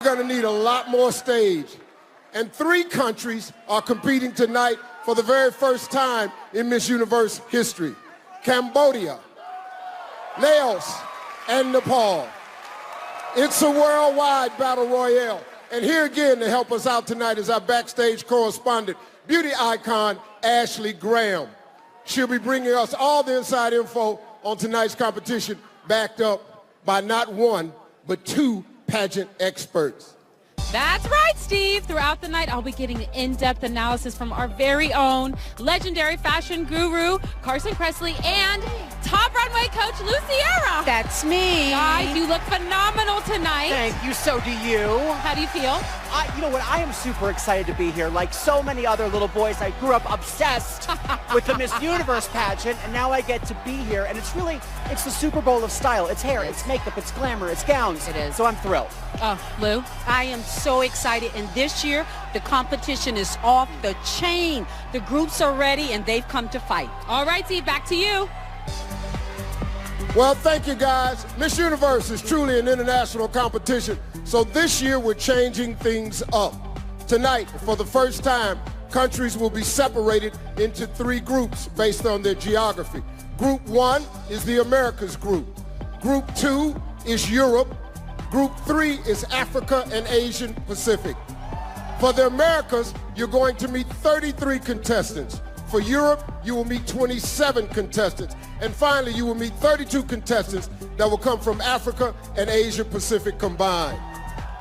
going to need a lot more stage. And 3 countries are competing tonight for the very first time in Miss Universe history. Cambodia, Laos, and Nepal. It's a worldwide battle royale. And here again to help us out tonight is our backstage correspondent, beauty icon, Ashley Graham. She'll be bringing us all the inside info on tonight's competition, backed up by not 1, but 2 pageant experts. That's right, Steve. Throughout the night, I'll be getting in-depth analysis from our very own legendary fashion guru, Carson Kressley, and top runway coach, Lou Sierra. That's me. Guys, you look phenomenal tonight. Thank you, so do you. How do you feel? You know what, I am super excited to be here. Like so many other little boys, I grew up obsessed with the Miss Universe pageant, and now I get to be here, and it's the Super Bowl of style. It's hair, it's makeup, it's glamour, it's gowns. It is. So I'm thrilled. Oh, Lou? I am so excited, and this year the competition is off the chain. The groups are ready and they've come to fight. All right, Steve, back to you. Well, thank you, guys. Miss Universe is truly an international competition, so this year we're changing things up. Tonight, for the first time, countries will be separated into 3 groups based on their geography. Group 1 is the Americas group. Group 2 is Europe. Group 3 is Africa and Asian Pacific. For the Americas, you're going to meet 33 contestants. For Europe, you will meet 27 contestants. And finally, you will meet 32 contestants that will come from Africa and Asia Pacific combined.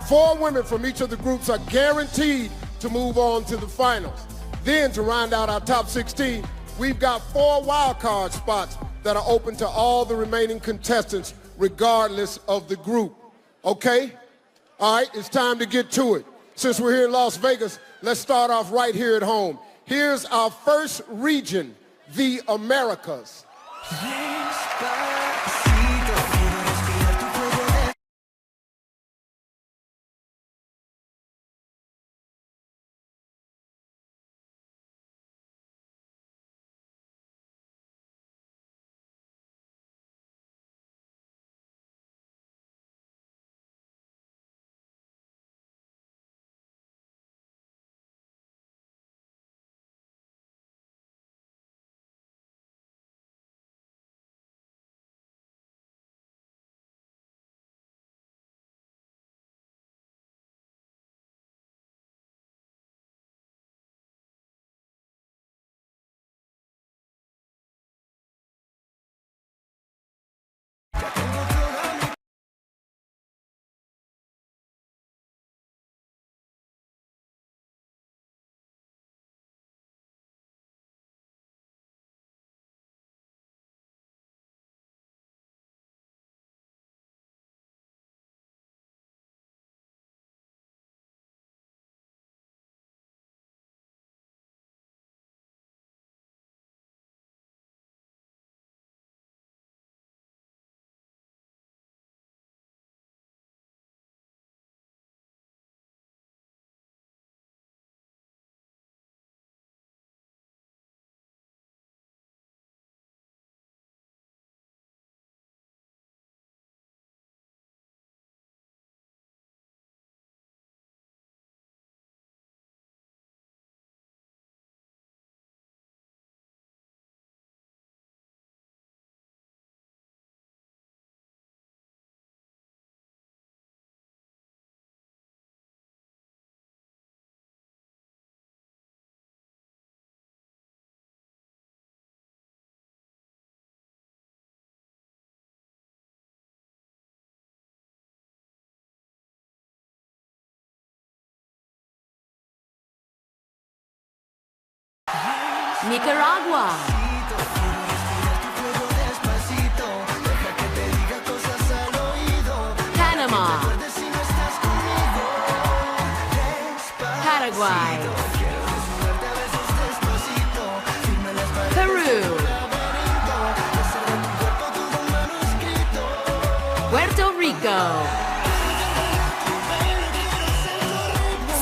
4 women from each of the groups are guaranteed to move on to the finals. Then, to round out our top 16, we've got 4 wildcard spots that are open to all the remaining contestants, regardless of the group. Okay? All right, it's time to get to it. Since we're here in Las Vegas, let's start off right here at home. Here's our first region, the Americas. Nicaragua, Panama, Paraguay, Peru, Puerto Rico,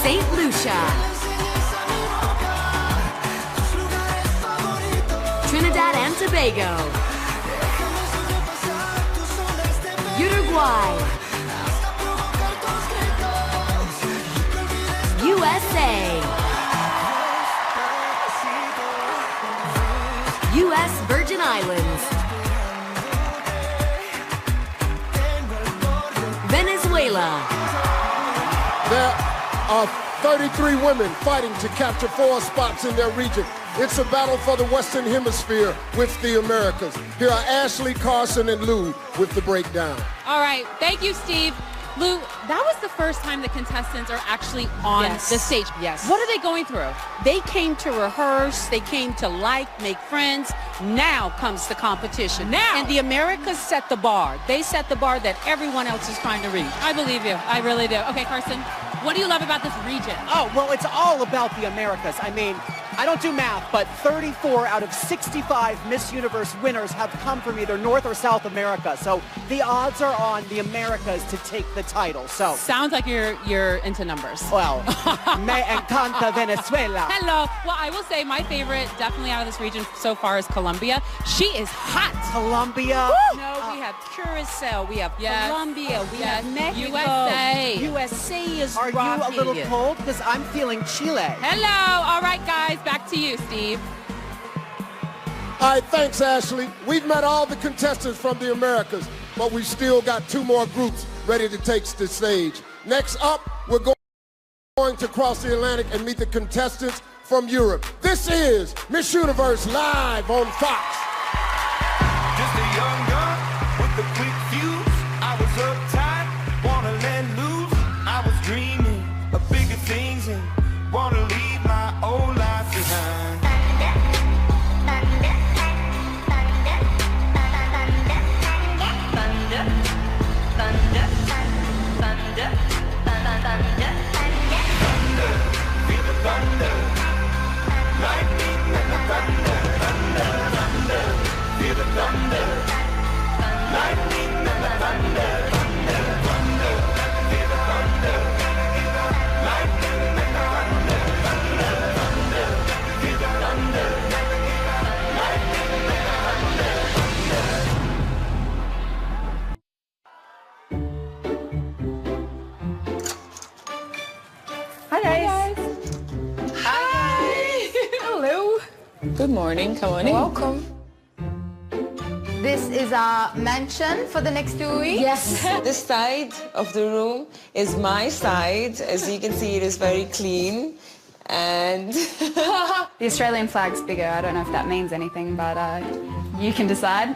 St. Lucia, Trinidad and Tobago, Uruguay, USA. U.S. Virgin Islands. Venezuela. There are 33 women fighting to capture 4 spots in their region. It's a battle for the Western Hemisphere with the Americas. Here are Ashley, Carson, and Lou with the breakdown. All right. Thank you, Steve. Lou, that was the first time the contestants are actually on the stage. Yes. What are they going through? They came to rehearse. They came to make friends. Now comes the competition. Now. And the Americas set the bar. They set the bar that everyone else is trying to reach. I believe you. I really do. Okay, Carson, what do you love about this region? Oh, well, it's all about the Americas. I mean, I don't do math, but 34 out of 65 Miss Universe winners have come from either North or South America. So the odds are on the Americas to take the title. So Sounds like you're into numbers. well, me encanta Venezuela. Hello. Well, I will say my favorite, definitely out of this region so far, is Colombia. She is hot. Colombia. No, we have Curacao, we have Yes. Colombia, we Yes. have Mexico. USA. USA is Are rocking you a little it. cold? Because I'm feeling Chile. Hello. All right, guys, back to you, Steve. All right, thanks, Ashley. We've met all the contestants from the Americas, but we've still got 2 more groups ready to take the stage. Next up, we're going to cross the Atlantic and meet the contestants from Europe. This is Miss Universe live on Fox. Just a young gun with a quick fuse. I was uptight, wanna let loose. I was dreaming of bigger things and wanna leave my old life behind. Feel the thunder, lightning and the thunder, feel the thunder, lightning and the thunder, feel the thunder, lightning and the thunder, feel the thunder, lightning and the Hi guys. Hi. Hello. Good morning, come on in. Welcome. This is our mansion for the next 2 weeks. Yes, this side of the room is my side. As you can see, it is very clean. And The Australian flag's bigger. I don't know if that means anything, but you can decide.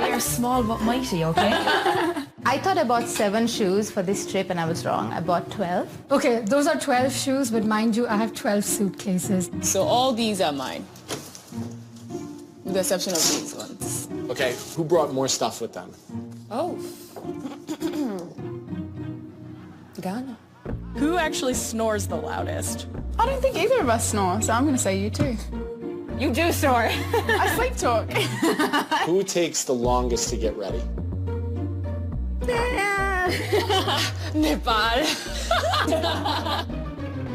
You're small but mighty, okay? I thought I bought 7 shoes for this trip and I was wrong. I bought 12. Okay, those are 12 shoes, but mind you, I have 12 suitcases. so all these are mine. With the exception of these ones. Okay, who brought more stuff with them? Oh. Ghana. Who actually snores the loudest? I don't think either of us snore, so I'm going to say you too. You do snore. I sleep talk. Who takes the longest to get ready? Nepal.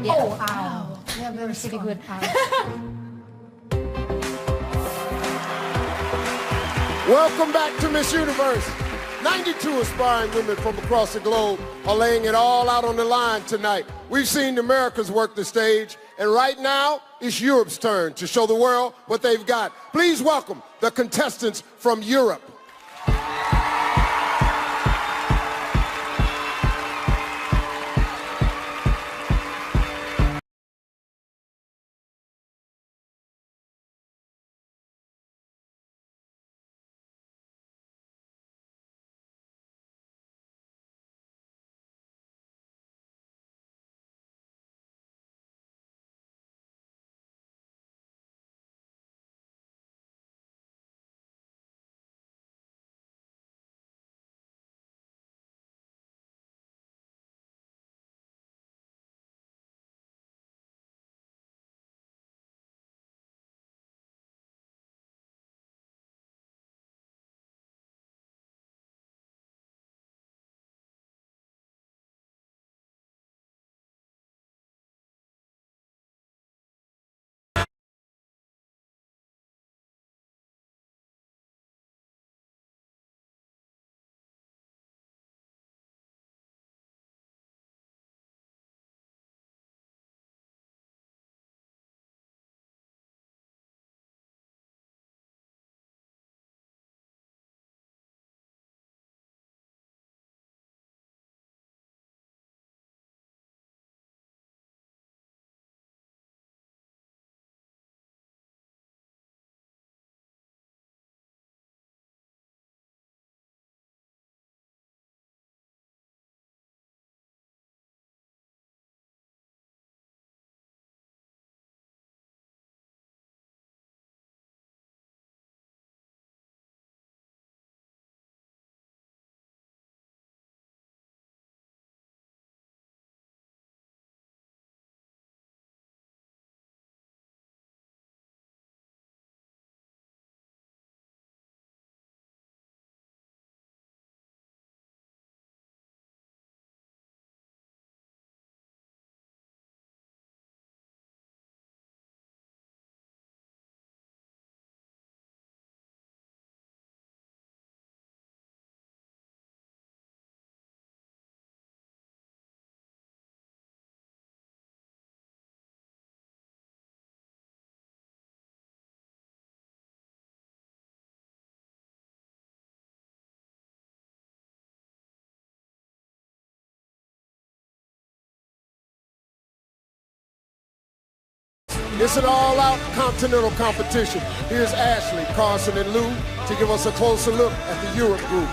Oh, wow. Yeah, that was pretty good. Welcome back to Miss Universe. 92 aspiring women from across the globe are laying it all out on the line tonight. We've seen the Americas work the stage, and right now, it's Europe's turn to show the world what they've got. Please welcome the contestants from Europe. It's an all-out continental competition. Here's Ashley, Carson, and Lou to give us a closer look at the Europe group.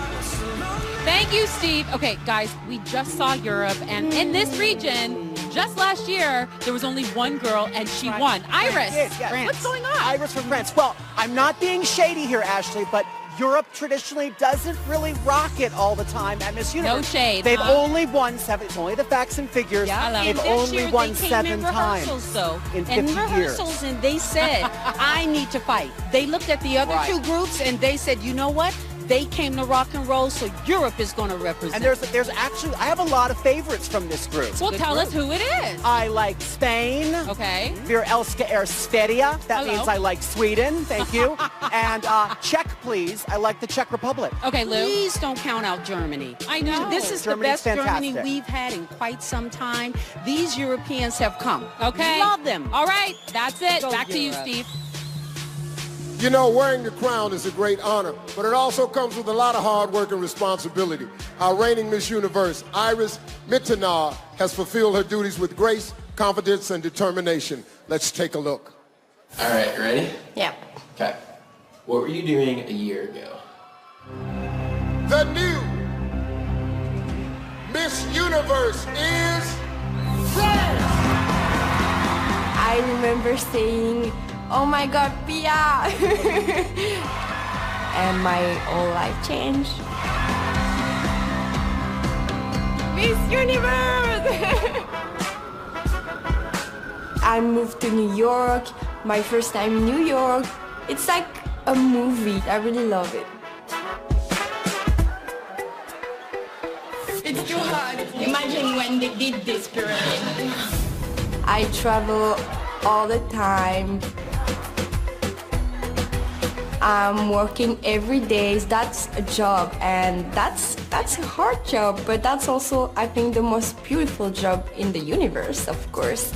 Thank you, Steve. Okay, guys, we just saw Europe, and in this region, just last year, there was only one girl, and she won. Iris, what's going on? Iris from France. Well, I'm not being shady here, Ashley, but Europe traditionally doesn't really rock it all the time at Miss Universe. No shade. They've only won 7. It's only the facts and figures. Yeah, they've only won 7 times though, in 50 rehearsals, years. and they said, "I need to fight." They looked at the other two groups and they said, "You know what? They came to rock and roll, so Europe is going to represent." And there's actually, I have a lot of favorites from this group. Well, tell us who it is. I like Spain. Okay. Wir älskar er Sverige. That means I like Sweden. Thank you. And Czech, please. I like the Czech Republic. Okay, Lou. Please don't count out Germany. I know. This is Germany's the best Germany fantastic. we've had in quite some time. These Europeans have come. Okay. Love them. All right, that's it. Go Back to you, Europe. Steve. You know, wearing the crown is a great honor, but it also comes with a lot of hard work and responsibility. Our reigning Miss Universe, Iris Mittenard, has fulfilled her duties with grace, confidence, and determination. Let's take a look. All right, you ready? Yeah. Okay. What were you doing a year ago? The new Miss Universe is France! I remember saying, "Oh my God, Pia!" And my whole life changed. Miss Universe! I moved to New York, my first time in New York. It's like a movie. I really love it. It's too hard. Imagine when they did this pyramid. I travel all the time. I'm working every day. That's a job, and that's a hard job, but that's also, I think, the most beautiful job in the universe, of course.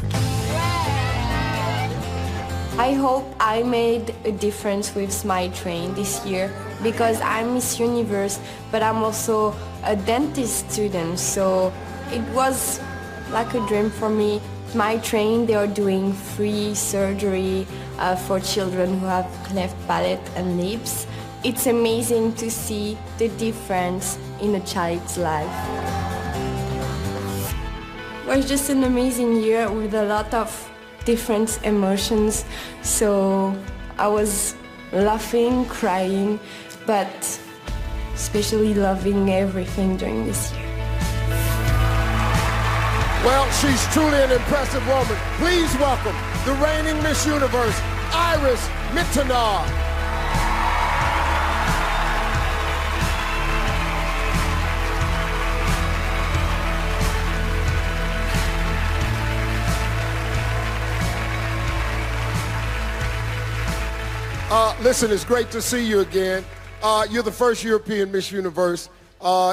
I hope I made a difference with Smile Train this year, because I'm Miss Universe, but I'm also a dentist student, so it was like a dream for me. Smile Train, they are doing free surgery for children who have cleft palate and lips. It's amazing to see the difference in a child's life. It was just an amazing year with a lot of different emotions, so I was laughing, crying, but especially loving everything during this year. Well, she's truly an impressive woman. Please welcome the reigning Miss Universe, Iris Mittenard. Listen, it's great to see you again. You're the first European Miss Universe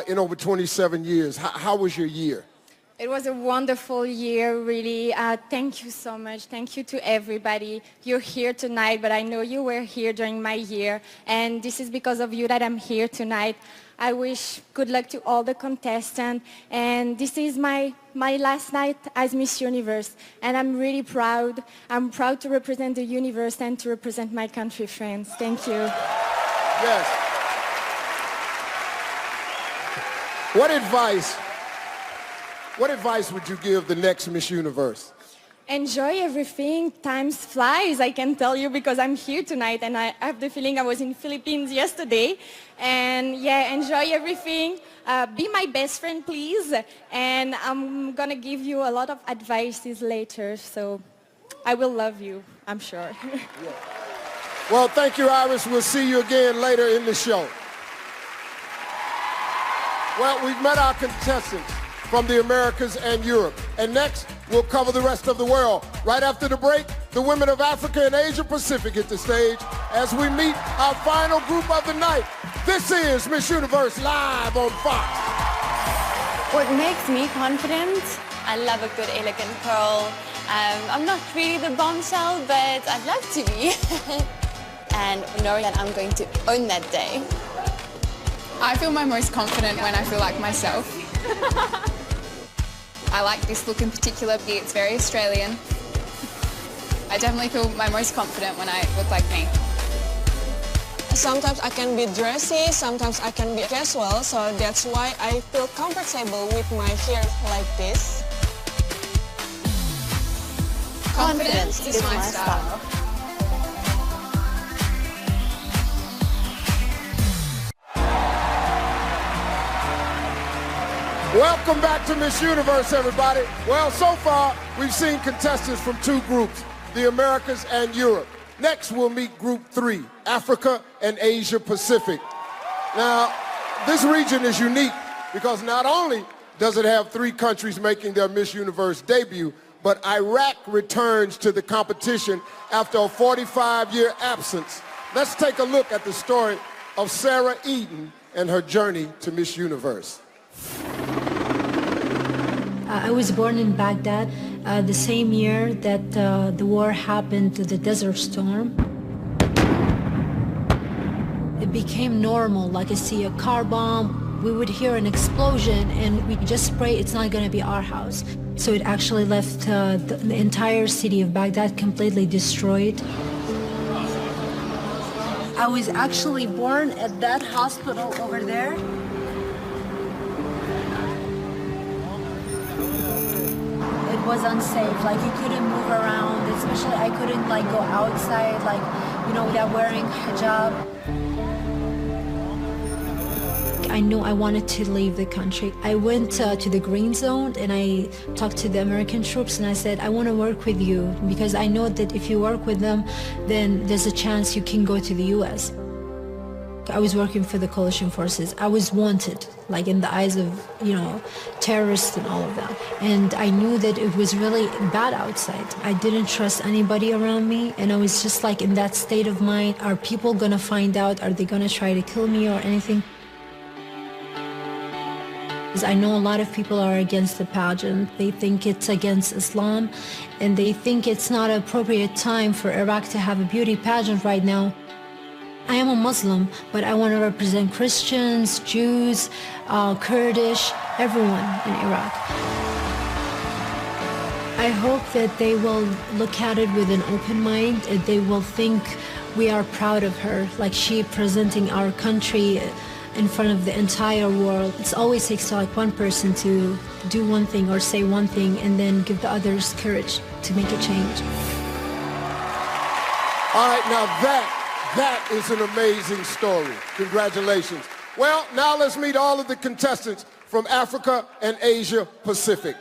in over 27 years. How was your year? It was a wonderful year, really. Thank you so much. Thank you to everybody. You're here tonight, but I know you were here during my year, and this is because of you that I'm here tonight. I wish good luck to all the contestants, and this is my last night as Miss Universe, and I'm really proud. I'm proud to represent the universe and to represent my country, France. Thank you. Yes. What advice would you give the next Miss Universe? Enjoy everything. Time flies, I can tell you, because I'm here tonight, and I have the feeling I was in Philippines yesterday. And yeah, enjoy everything. Be my best friend, please. And I'm gonna give you a lot of advices later, so I will love you, I'm sure. Well, thank you, Iris. We'll see you again later in the show. Well, we've met our contestants from the Americas and Europe. And next, we'll cover the rest of the world. Right after the break, the women of Africa and Asia Pacific hit the stage as we meet our final group of the night. This is Miss Universe live on Fox. What makes me confident? I love a good elegant curl. I'm not really the bombshell, but I'd love to be. And knowing that I'm going to own that day. I feel my most confident when I feel like myself. I like this look in particular, it's very Australian. I definitely feel my most confident when I look like me. Sometimes I can be dressy, sometimes I can be casual, so that's why I feel comfortable with my hair like this. Confidence is my style. Welcome back to Miss Universe, everybody. Well, so far, we've seen contestants from two groups, the Americas and Europe. Next, we'll meet Group 3, Africa and Asia Pacific. Now, this region is unique because not only does it have 3 countries making their Miss Universe debut, but Iraq returns to the competition after a 45-year absence. Let's take a look at the story of Sarah Eden and her journey to Miss Universe. I was born in Baghdad the same year that the war happened, the Desert Storm. It became normal, like I see a car bomb, we would hear an explosion and we just pray it's not going to be our house. So it actually left the entire city of Baghdad completely destroyed. I was actually born at that hospital over there. It was unsafe, like you couldn't move around, especially I couldn't like go outside, like, you know, without wearing hijab. I knew I wanted to leave the country. I went to the green zone and I talked to the American troops and I said, I want to work with you because I know that if you work with them, then there's a chance you can go to the US. I was working for the coalition forces. I was wanted, like in the eyes of, you know, terrorists and all of that. And I knew that it was really bad outside. I didn't trust anybody around me. And I was just like in that state of mind. Are people gonna find out? Are they gonna try to kill me or anything? Because I know a lot of people are against the pageant. They think it's against Islam. And they think it's not an appropriate time for Iraq to have a beauty pageant right now. I am a Muslim, but I want to represent Christians, Jews, Kurdish, everyone in Iraq. I hope that they will look at it with an open mind and they will think we are proud of her, like she presenting our country in front of the entire world. It always takes like one person to do one thing or say one thing and then give the others courage to make a change. All right, now that is an amazing story. Congratulations. Well, now let's meet all of the contestants from Africa and Asia Pacific.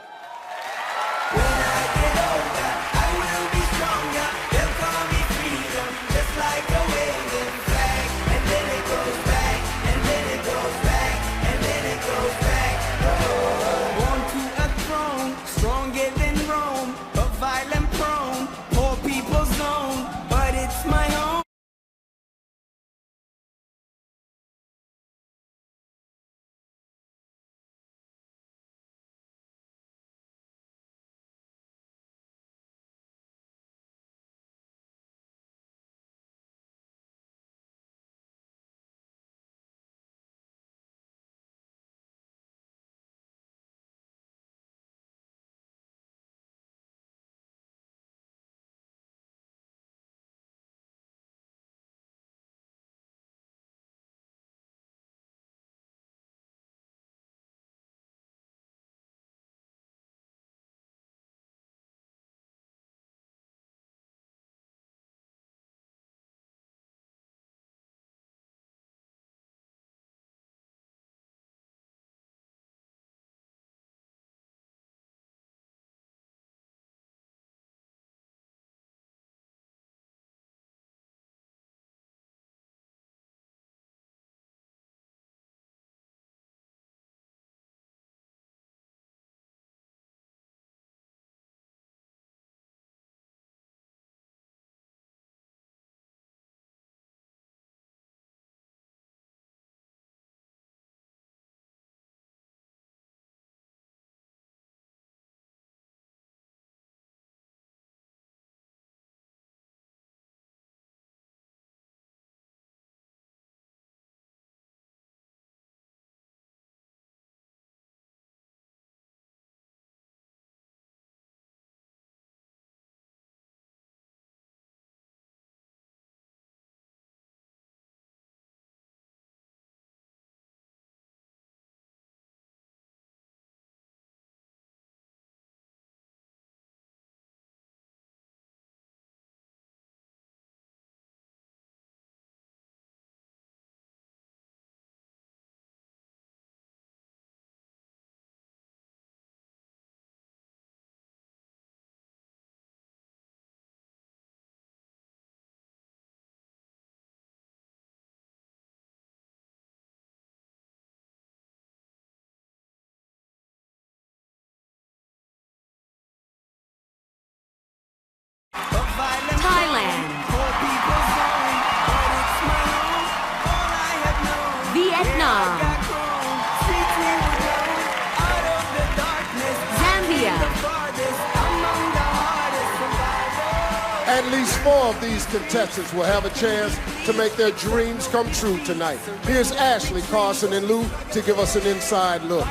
At least 4 of these contestants will have a chance to make their dreams come true tonight. Here's Ashley, Carson, and Lou to give us an inside look.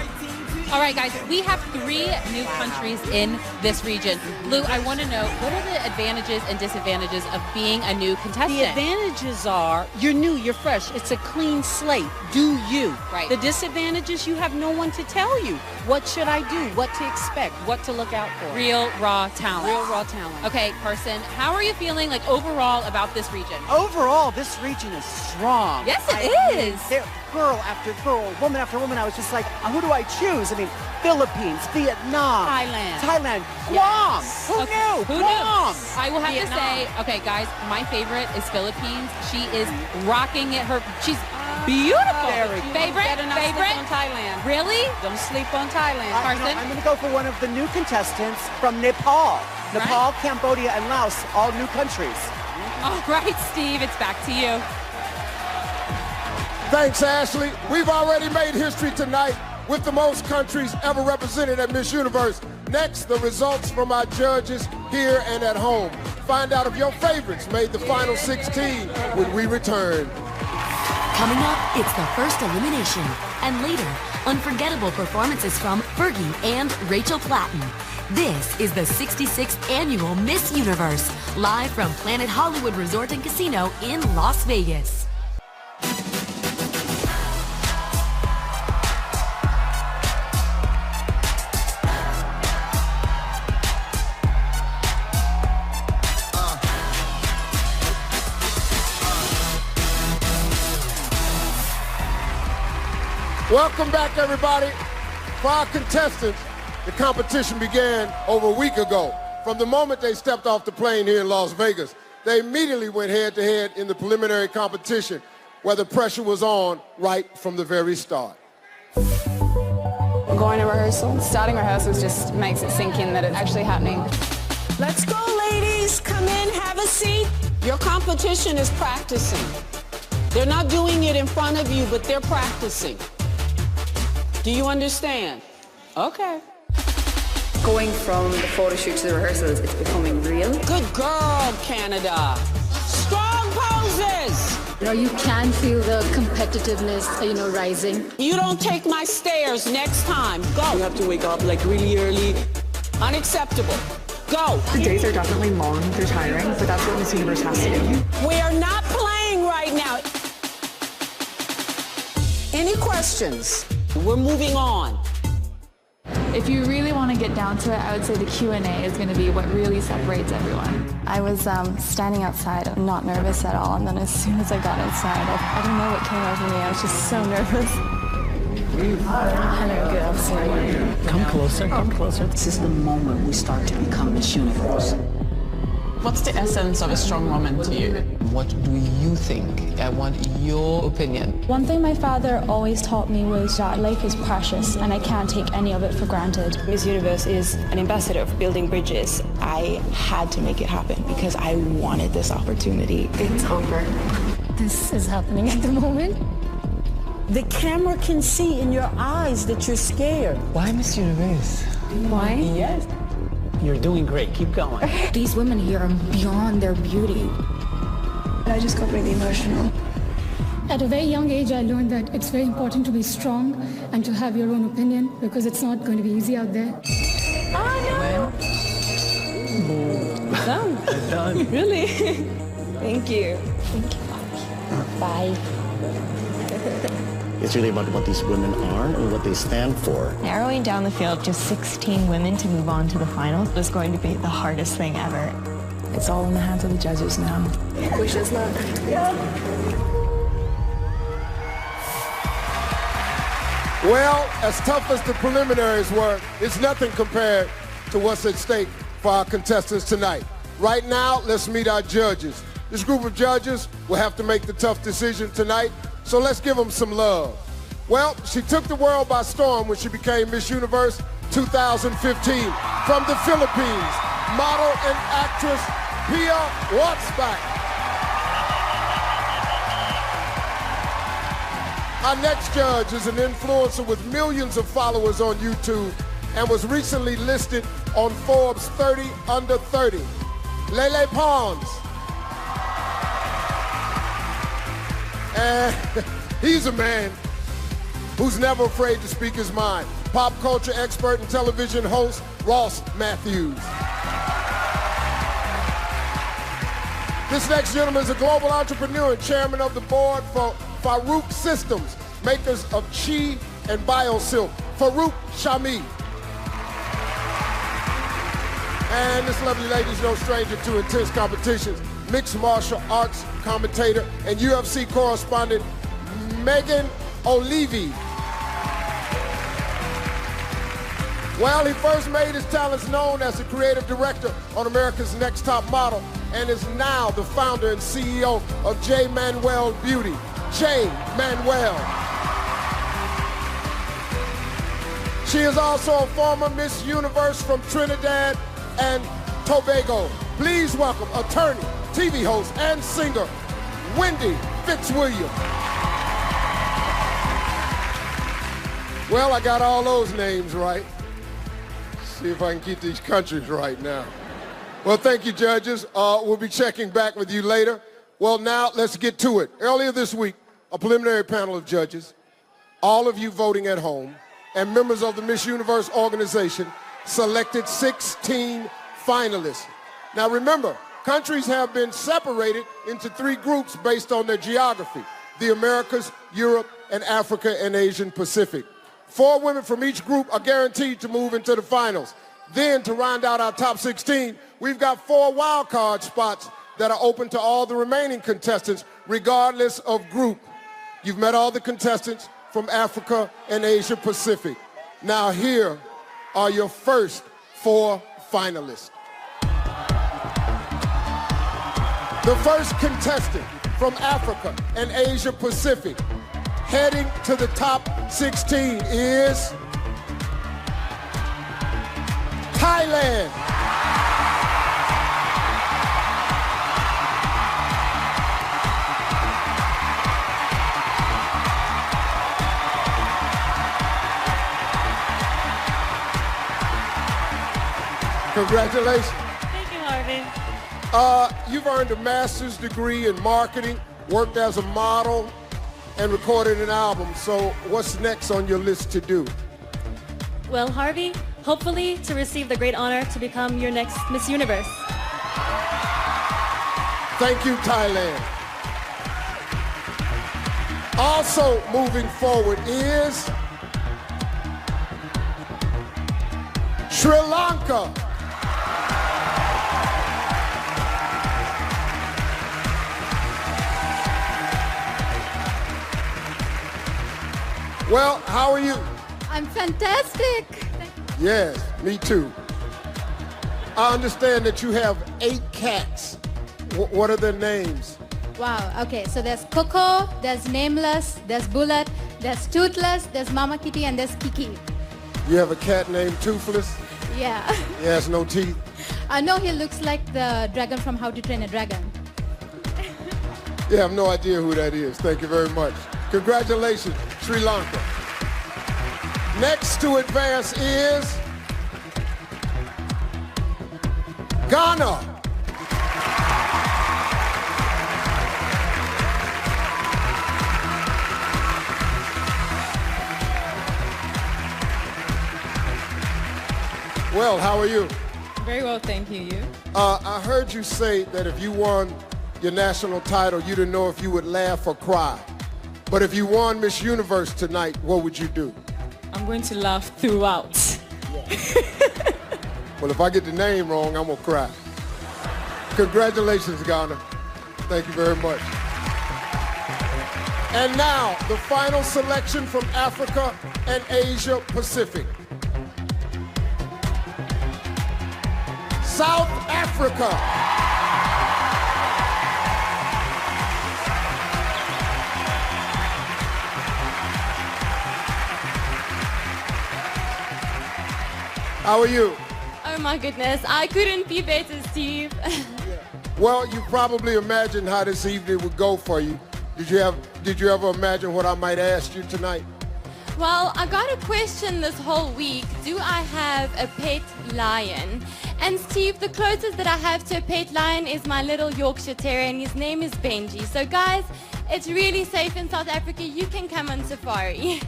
All right, guys, we have 3 new countries in this region. Lou, I want to know, what are the advantages and disadvantages of being a new contestant? The advantages are you're new, you're fresh. It's a clean slate. Do you. Right. The disadvantages, you have no one to tell you. What should I do? What to expect? What to look out for? Real, raw talent. Real, raw talent. Okay, Carson, how are you feeling like overall about this region? Overall, this region is strong. Yes, it is. Girl after girl, woman after woman, I was just like, who do I choose? I mean, Philippines, Vietnam, Thailand, Guam. Yes. Who knew? Who Guam. knew? I will have to say, okay, guys, my favorite is Philippines. She is rocking it. She's beautiful. Favorite? Better not sleep on Thailand. Really? Don't sleep on Thailand. Carson? I'm going to go for one of the new contestants from Nepal. Nepal, Cambodia, and Laos, all new countries. All right, Steve, it's back to you. Thanks, Ashley. We've already made history tonight with the most countries ever represented at Miss Universe. Next, the results from our judges here and at home. Find out if your favorites made the final 16 when we return. Coming up, it's the first elimination. And later, unforgettable performances from Fergie and Rachel Platten. This is the 66th annual Miss Universe, live from Planet Hollywood Resort and Casino in Las Vegas. Welcome back, everybody. For our contestants, the competition began over a week ago. From the moment they stepped off the plane here in Las Vegas, they immediately went head-to-head in the preliminary competition where the pressure was on right from the very start. Going to rehearsal, starting rehearsals just makes it sink in that it's actually happening. Let's go, ladies. Come in, have a seat. Your competition is practicing. They're not doing it in front of you, but they're practicing. Do you understand? Okay. Going from the photo shoot to the rehearsals, it's becoming real. Good girl, Canada. Strong poses. You can feel the competitiveness, rising. You don't take my stairs next time. Go. You have to wake up like really early. Unacceptable. Go. The days are definitely long, they're tiring, but that's what Miss Universe has to do. We are not playing right now. Any questions? We're moving on. If you really want to get down to it, I would say the Q&A is going to be what really separates everyone. I was standing outside, not nervous at all, and then as soon as I got inside, I don't know what came over me. I was just so nervous. Hello, good afternoon. Come closer, come closer. This is the moment we start to become Miss Universe. What's the essence of a strong woman to you? What do you think? I want your opinion. One thing my father always taught me was that life is precious and I can't take any of it for granted. Miss Universe is an ambassador of building bridges. I had to make it happen because I wanted this opportunity. It's over. This is happening at the moment. The camera can see in your eyes that you're scared. Why Miss Universe? Why? Yes. You're doing great. Keep going. These women here are beyond their beauty. I just got really emotional. At a very young age, I learned that it's very important to be strong and to have your own opinion because it's not going to be easy out there. Oh, no. Done. Done. Really? Thank you. Thank you. Bye. It's really about what these women are and what they stand for. Narrowing down the field to 16 women to move on to the finals is going to be the hardest thing ever. It's all in the hands of the judges now. Wish us luck. Yeah. Well, as tough as the preliminaries were, it's nothing compared to what's at stake for our contestants tonight. Right now, let's meet our judges. This group of judges will have to make the tough decision tonight, so let's give them some love. Well, she took the world by storm when she became Miss Universe 2015. From the Philippines, model and actress Pia Wurtzbach. Our next judge is an influencer with millions of followers on YouTube and was recently listed on Forbes 30 Under 30. Lele Pons. And he's a man who's never afraid to speak his mind. Pop culture expert and television host, Ross Matthews. This next gentleman is a global entrepreneur and chairman of the board for Farouk Systems, makers of Chi and BioSilk, Farouk Shami. And this lovely lady is no stranger to intense competitions. Mixed martial arts commentator and UFC correspondent, Megan Olivi. Well, he first made his talents known as the creative director on America's Next Top Model and is now the founder and CEO of J. Manuel Beauty. J. Manuel. She is also a former Miss Universe from Trinidad and Tobago. Please welcome attorney, TV host, and singer, Wendy Fitzwilliam. Well, I got all those names right. See if I can keep these countries right now. Well, thank you, judges. We'll be checking back with you later. Well, now let's get to it. Earlier this week, a preliminary panel of judges, all of you voting at home, and members of the Miss Universe organization selected 16 finalists. Now remember, countries have been separated into 3 groups based on their geography: the Americas, Europe, and Africa and Asian Pacific. 4 women from each group are guaranteed to move into the finals. Then, to round out our top 16, we've got 4 wild card spots that are open to all the remaining contestants, regardless of group. You've met all the contestants from Africa and Asia Pacific. Now here are your first 4 finalists. The first contestant from Africa and Asia Pacific, heading to the top 16, is Thailand. Congratulations. Thank you, Harvey. You've earned a master's degree in marketing, worked as a model, and recorded an album. So what's next on your list to do? Well, Harvey, hopefully to receive the great honor to become your next Miss Universe. Thank you, Thailand. Also moving forward is Sri Lanka. Well, how are you? I'm fantastic. Yes, me too. I understand that you have 8 cats. What are their names? Wow, okay, so there's Coco, there's Nameless, there's Bullet, there's Toothless, there's Mama Kitty, and there's Kiki. You have a cat named Toothless? Yeah. He has no teeth? No, he looks like the dragon from How to Train a Dragon. Yeah, I have no idea who that is. Thank you very much. Congratulations, Sri Lanka. Next to advance is Ghana. Well, how are you? Very well, thank you. You? I heard you say that if you won your national title, you didn't know if you would laugh or cry. But if you won Miss Universe tonight, what would you do? I'm going to laugh throughout. Well, if I get the name wrong, I'm going to cry. Congratulations, Ghana. Thank you very much. And now, the final selection from Africa and Asia Pacific. South Africa. How are you? Oh my goodness, I couldn't be better, Steve. Well, you probably imagined how this evening would go for you. Did you ever imagine what I might ask you tonight? Well, I got a question this whole week. Do I have a pet lion? And Steve, the closest that I have to a pet lion is my little Yorkshire Terrier, and his name is Benji. So guys, it's really safe in South Africa. You can come on safari.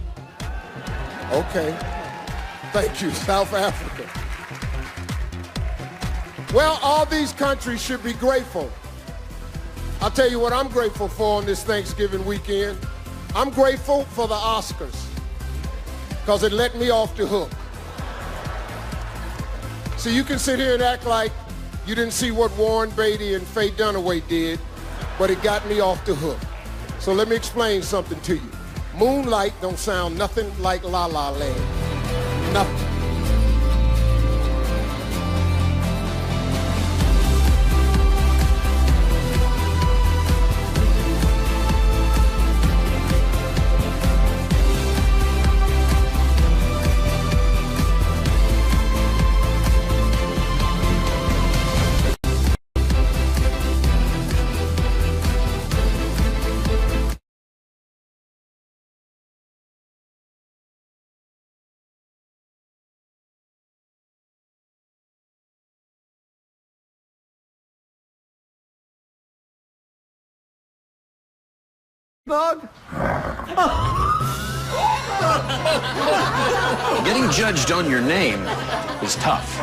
Okay. Thank you, South Africa. Well, all these countries should be grateful. I'll tell you what I'm grateful for on this Thanksgiving weekend. I'm grateful for the Oscars because it let me off the hook. So you can sit here and act like you didn't see what Warren Beatty and Faye Dunaway did, but it got me off the hook. So let me explain something to you. Moonlight don't sound nothing like La La Land. Nothing. Bug? Getting judged on your name is tough.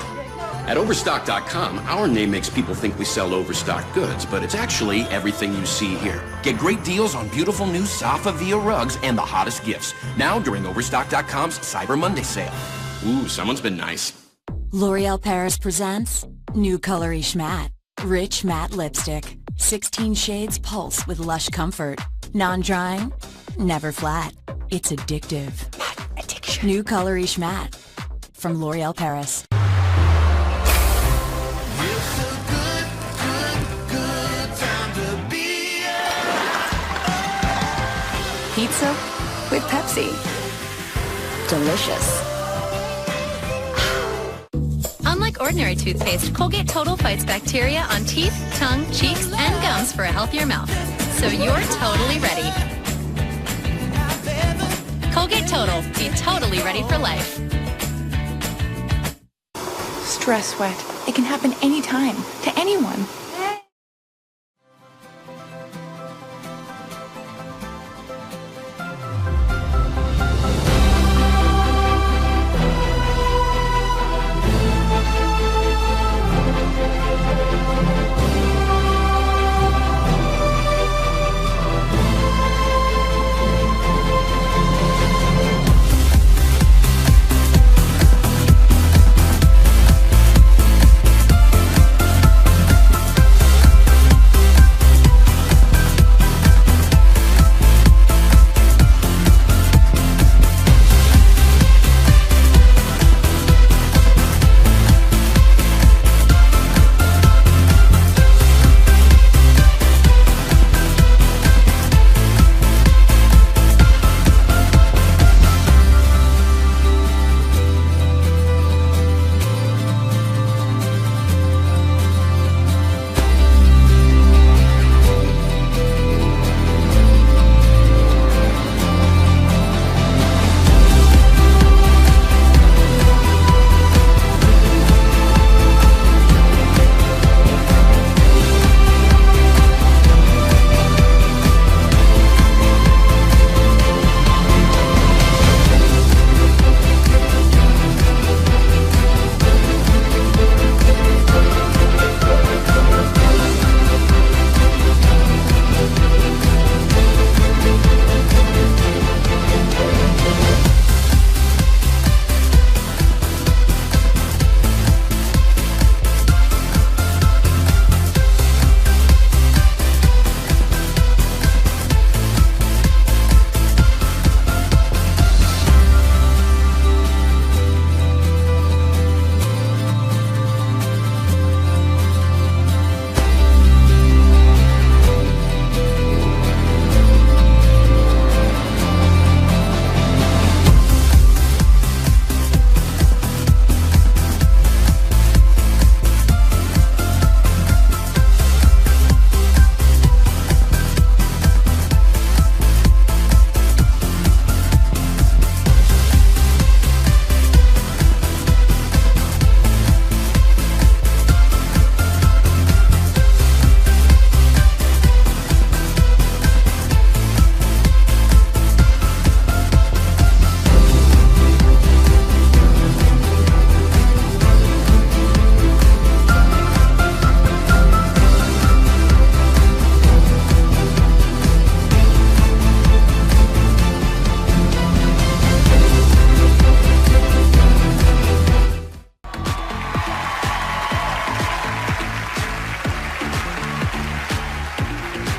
At Overstock.com, our name makes people think we sell overstocked goods, but it's actually everything you see here. Get great deals on beautiful new Safa Via rugs and the hottest gifts. Now during Overstock.com's Cyber Monday sale. Ooh, someone's been nice. L'Oreal Paris presents New Colorish Matte. Rich matte lipstick. 16 shades pulse with lush comfort. Non-drying, never flat. It's addictive. Matte addiction. New Colorish Matte from L'Oreal Paris. Pizza with Pepsi. Delicious. Unlike ordinary toothpaste, Colgate Total fights bacteria on teeth, tongue, cheeks, and gums for a healthier mouth. So you're totally ready. Colgate Total. Be totally ready for life. Stress sweat. It can happen anytime, to anyone.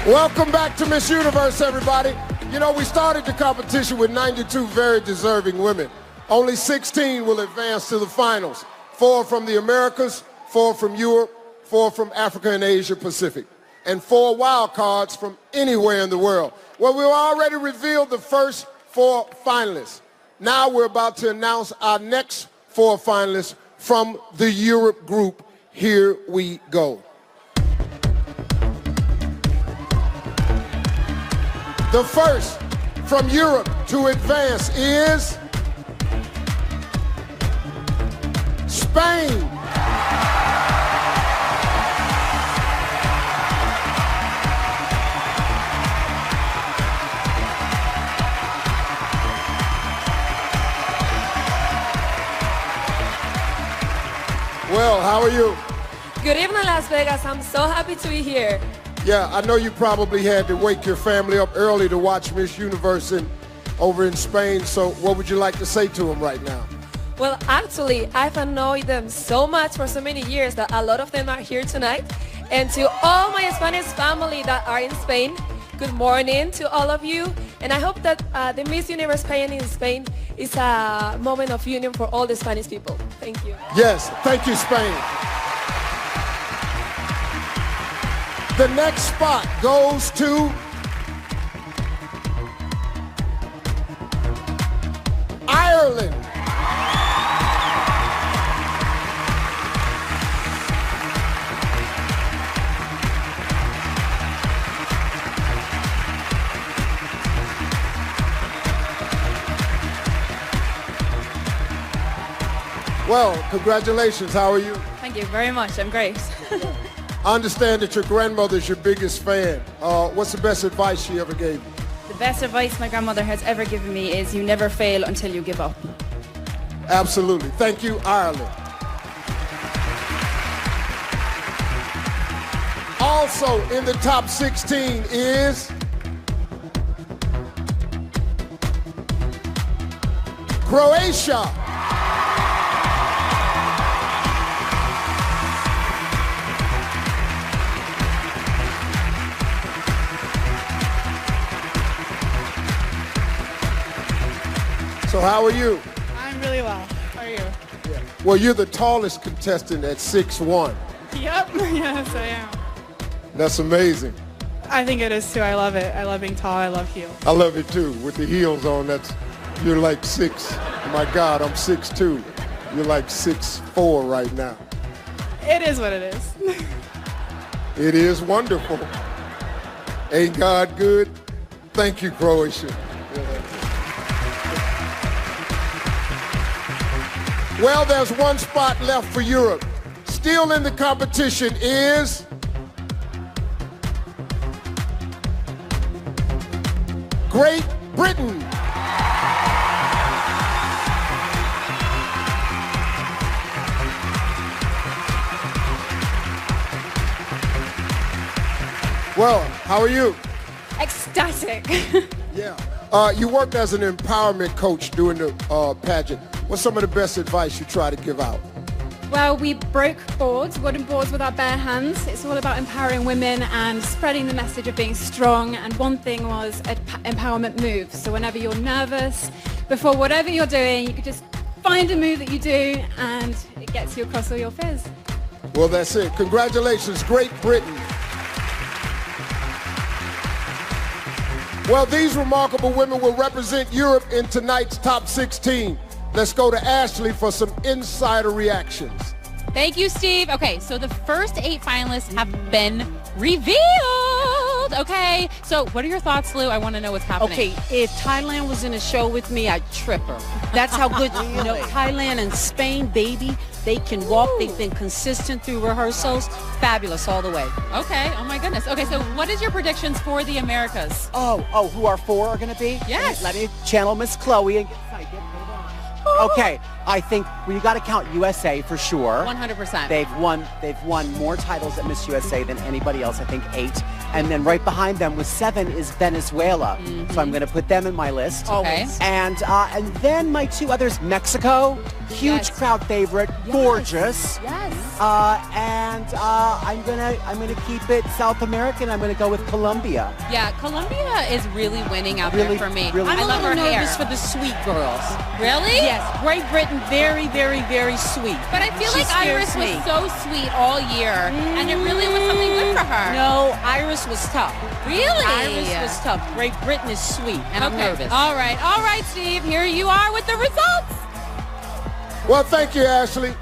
Welcome back to Miss Universe, everybody. You know, we started the competition with 92 very deserving women. Only 16 will advance to the finals. 4 from the Americas, 4 from Europe, 4 from Africa and Asia Pacific, and 4 wild cards from anywhere in the world. Well, we've already revealed the first 4 finalists. Now we're about to announce our next 4 finalists from the Europe group. Here we go. The first from Europe to advance is Spain. Well, how are you? Good evening, Las Vegas. I'm so happy to be here. Yeah, I know you probably had to wake your family up early to watch Miss Universe over in Spain, so what would you like to say to them right now? Well, actually, I've annoyed them so much for so many years that a lot of them are here tonight. And to all my Spanish family that are in Spain, good morning to all of you. And I hope that the Miss Universe pageant in Spain is a moment of union for all the Spanish people. Thank you. Yes, thank you, Spain. The next spot goes to Ireland. Well, congratulations. How are you? Thank you very much. I'm great. I understand that your grandmother's your biggest fan. What's the best advice she ever gave you? The best advice my grandmother has ever given me is you never fail until you give up. Absolutely. Thank you, Ireland. Also in the top 16 is Croatia. So how are you? I'm really well. How are you? Yeah. Well, you're the tallest contestant at 6'1". Yep. Yes, I am. That's amazing. I think it is too. I love it. I love being tall. I love heels. I love it too. With the heels on, you're like 6. My God, I'm 6'2". You're like 6'4" right now. It is what it is. It is wonderful. Ain't God good? Thank you, Croatia. Well, there's one spot left for Europe. Still in the competition is Great Britain. Well, how are you? Ecstatic. Yeah. You worked as an empowerment coach during the pageant. What's some of the best advice you try to give out? Well, we broke boards, wooden boards with our bare hands. It's all about empowering women and spreading the message of being strong. And one thing was empowerment moves. So whenever you're nervous, before whatever you're doing, you could just find a move that you do and it gets you across all your fears. Well, that's it. Congratulations, Great Britain. Well, these remarkable women will represent Europe in tonight's top 16. Let's go to Ashley for some insider reactions. Thank you, Steve. Okay, so the first 8 finalists have been revealed. Okay, so what are your thoughts, Lou? I want to know what's happening. Okay, if Thailand was in a show with me, I'd trip her. That's how good, you know, Thailand and Spain, baby, they can walk. They've been consistent through rehearsals. Fabulous all the way. Okay, oh my goodness. Okay, so what is your predictions for the Americas? Oh, who our 4 are going to be? Yes. Let me channel Miss Chloe and get excited. Okay, I think you got to count USA for sure. 100%. They've won more titles at Miss USA than anybody else. I think 8. And then right behind them with 7 is Venezuela. So I'm going to put them in my list. Okay. And then my 2 others, Mexico, huge crowd favorite, gorgeous. Yes. And I'm gonna keep it South American. I'm gonna go with Colombia. Yeah, Colombia is really winning out there for me. Really. I love her hair. nervous for the sweet girls. Really? Yes, Great Britain, very, very, very sweet. But I feel She like Iris scares me. was so sweet all year, and it really was something good for her. No, Iris was tough. Really? Iris was tough. Great Britain is sweet, and I'm nervous. All right, Steve. Here you are with the results. Well, thank you, Ashley.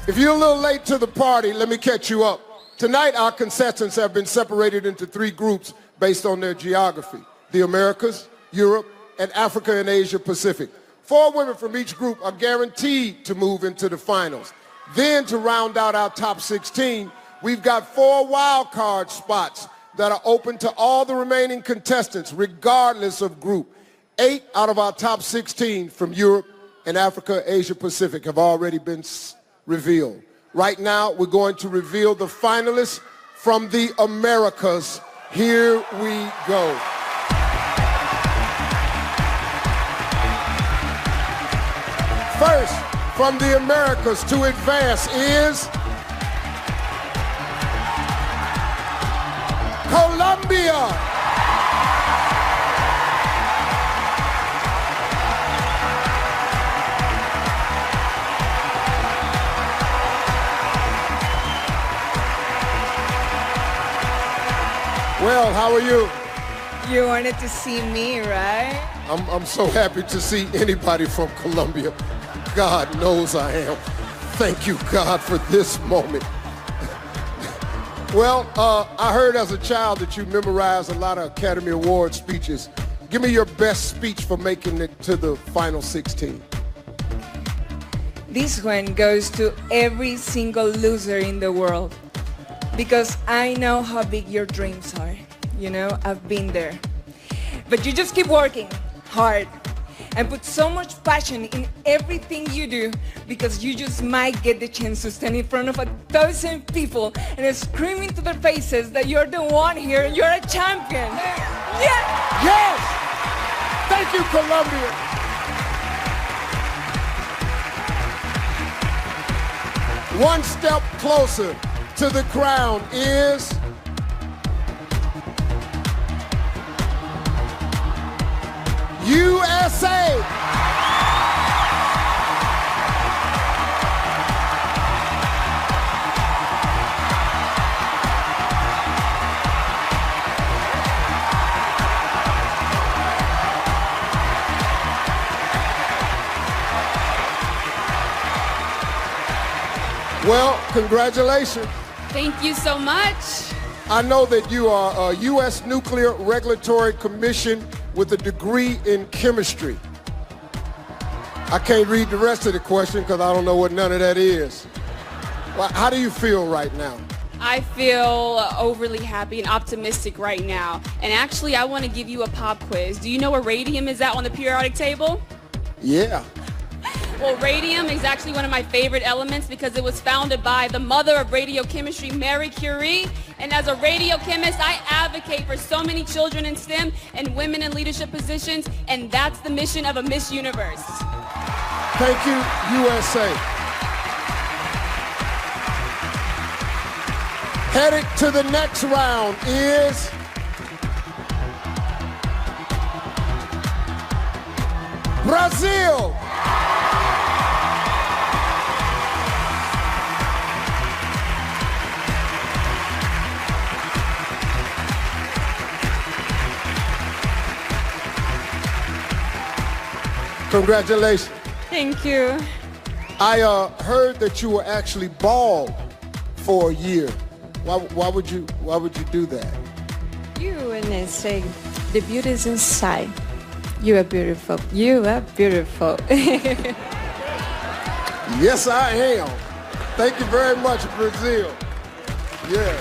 If you're a little late to the party, let me catch you up. Tonight, our contestants have been separated into 3 groups based on their geography: the Americas, Europe, and Africa and Asia Pacific. 4 women from each group are guaranteed to move into the finals. Then, to round out our top 16, we've got 4 wild card spots that are open to all the remaining contestants, regardless of group. 8 out of our top 16 from Europe and Africa, Asia Pacific have already been revealed. Right now, we're going to reveal the finalists from the Americas. Here we go. First, from the Americas to advance is Colombia. Well, how are you? You wanted to see me, right? I'm so happy to see anybody from Colombia. God knows I am. Thank you, God, for this moment. Well, I heard as a child that you memorized a lot of Academy Award speeches. Give me your best speech for making it to the final 16. This one goes to every single loser in the world. Because I know how big your dreams are. You know, I've been there. But you just keep working hard and put so much passion in everything you do, because you just might get the chance to stand in front of 1,000 people and scream into their faces that you're the one here and you're a champion. Yeah! Yes! Thank you, Colombia. One step closer to the crown is USA. Well, congratulations. Thank you so much. I know that you are a U.S. Nuclear Regulatory Commission with a degree in chemistry. I can't read the rest of the question because I don't know what none of that is. Well, how do you feel right now? I feel overly happy and optimistic right now. And actually, I want to give you a pop quiz. Do you know where radium is at on the periodic table? Yeah. Well, radium is actually one of my favorite elements because it was founded by the mother of radiochemistry, Marie Curie. And as a radiochemist, I advocate for so many children in STEM and women in leadership positions, and that's the mission of a Miss Universe. Thank you, USA. Headed to the next round is Brazil. Congratulations. Thank you. I heard that you were actually bald for a year. Why would you do that? You wouldn't say the beauty is inside. You are beautiful. You are beautiful. Yes, I am. Thank you very much, Brazil. Yeah.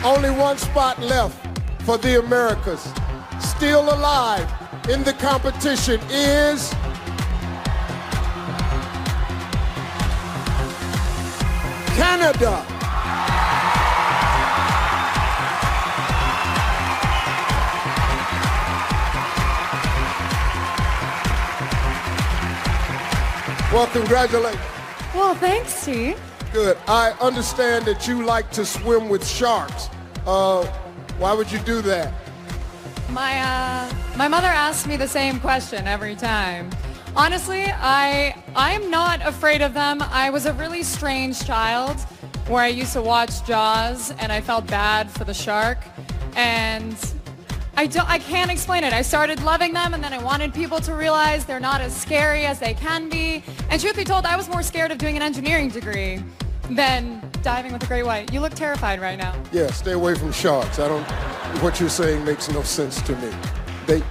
Only one spot left for the Americas. Still alive in the competition is Canada. Well, congratulations. Well, thanks, Steve. Good. I understand that you like to swim with sharks. Why would you do that? My mother asks me the same question every time. Honestly, I'm not afraid of them. I was a really strange child where I used to watch Jaws and I felt bad for the shark, and I can't explain it. I started loving them, and then I wanted people to realize they're not as scary as they can be. And truth be told, I was more scared of doing an engineering degree than diving with a great white. You look terrified right now. Yeah, stay away from sharks. What you're saying makes no sense to me.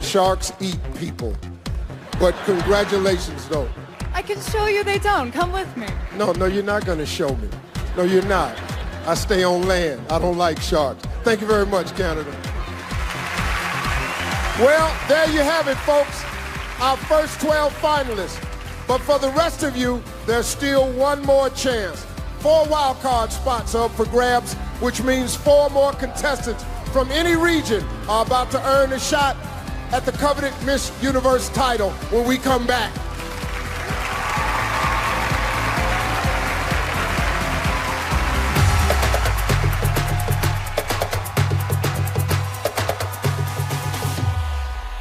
Sharks eat people. But congratulations, though. I can show you they don't. Come with me. No, you're not going to show me. No, you're not. I stay on land. I don't like sharks. Thank you very much, Canada. Well, there you have it, folks. Our first 12 finalists. But for the rest of you, there's still one more chance. 4 wildcard spots are up for grabs, which means 4 more contestants from any region are about to earn a shot at the coveted Miss Universe title when we come back.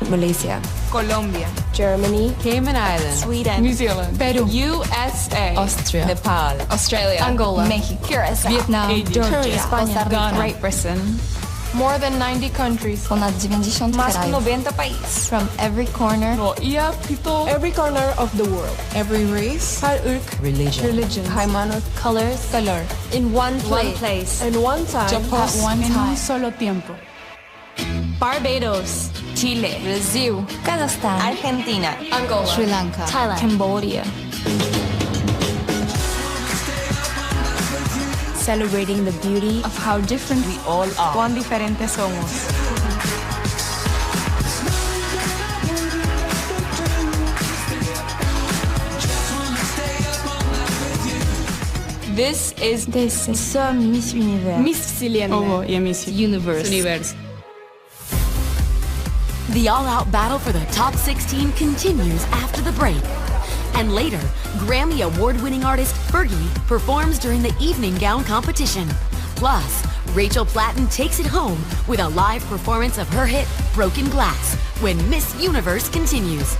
Malaysia, Colombia, Germany, Cayman Islands, Sweden, New Zealand, Peru, USA, Austria, Nepal, Australia, Angola, Mexico, Curacao, Vietnam, Georgia, España, Ghana, Great Britain. More than 90 countries. Ponad 90 Más krajów. 90 países. From every corner. Every corner of the world. Every race. Religion. Haymanot. Colors. Color. In one One place. place. And one time. At one time. solo tiempo. Barbados. Chile. Brazil. Kazakhstan. Argentina. Angola. Sri Lanka. Thailand. Cambodia. Celebrating the beauty of how different we all are. Cuán diferentes somos. This is Miss Universe. Miss Sicilian. Miss Universe. The all-out battle for the top 16 continues after the break. And later, Grammy award-winning artist Fergie performs during the evening gown competition. Plus, Rachel Platten takes it home with a live performance of her hit, Broken Glass, when Miss Universe continues.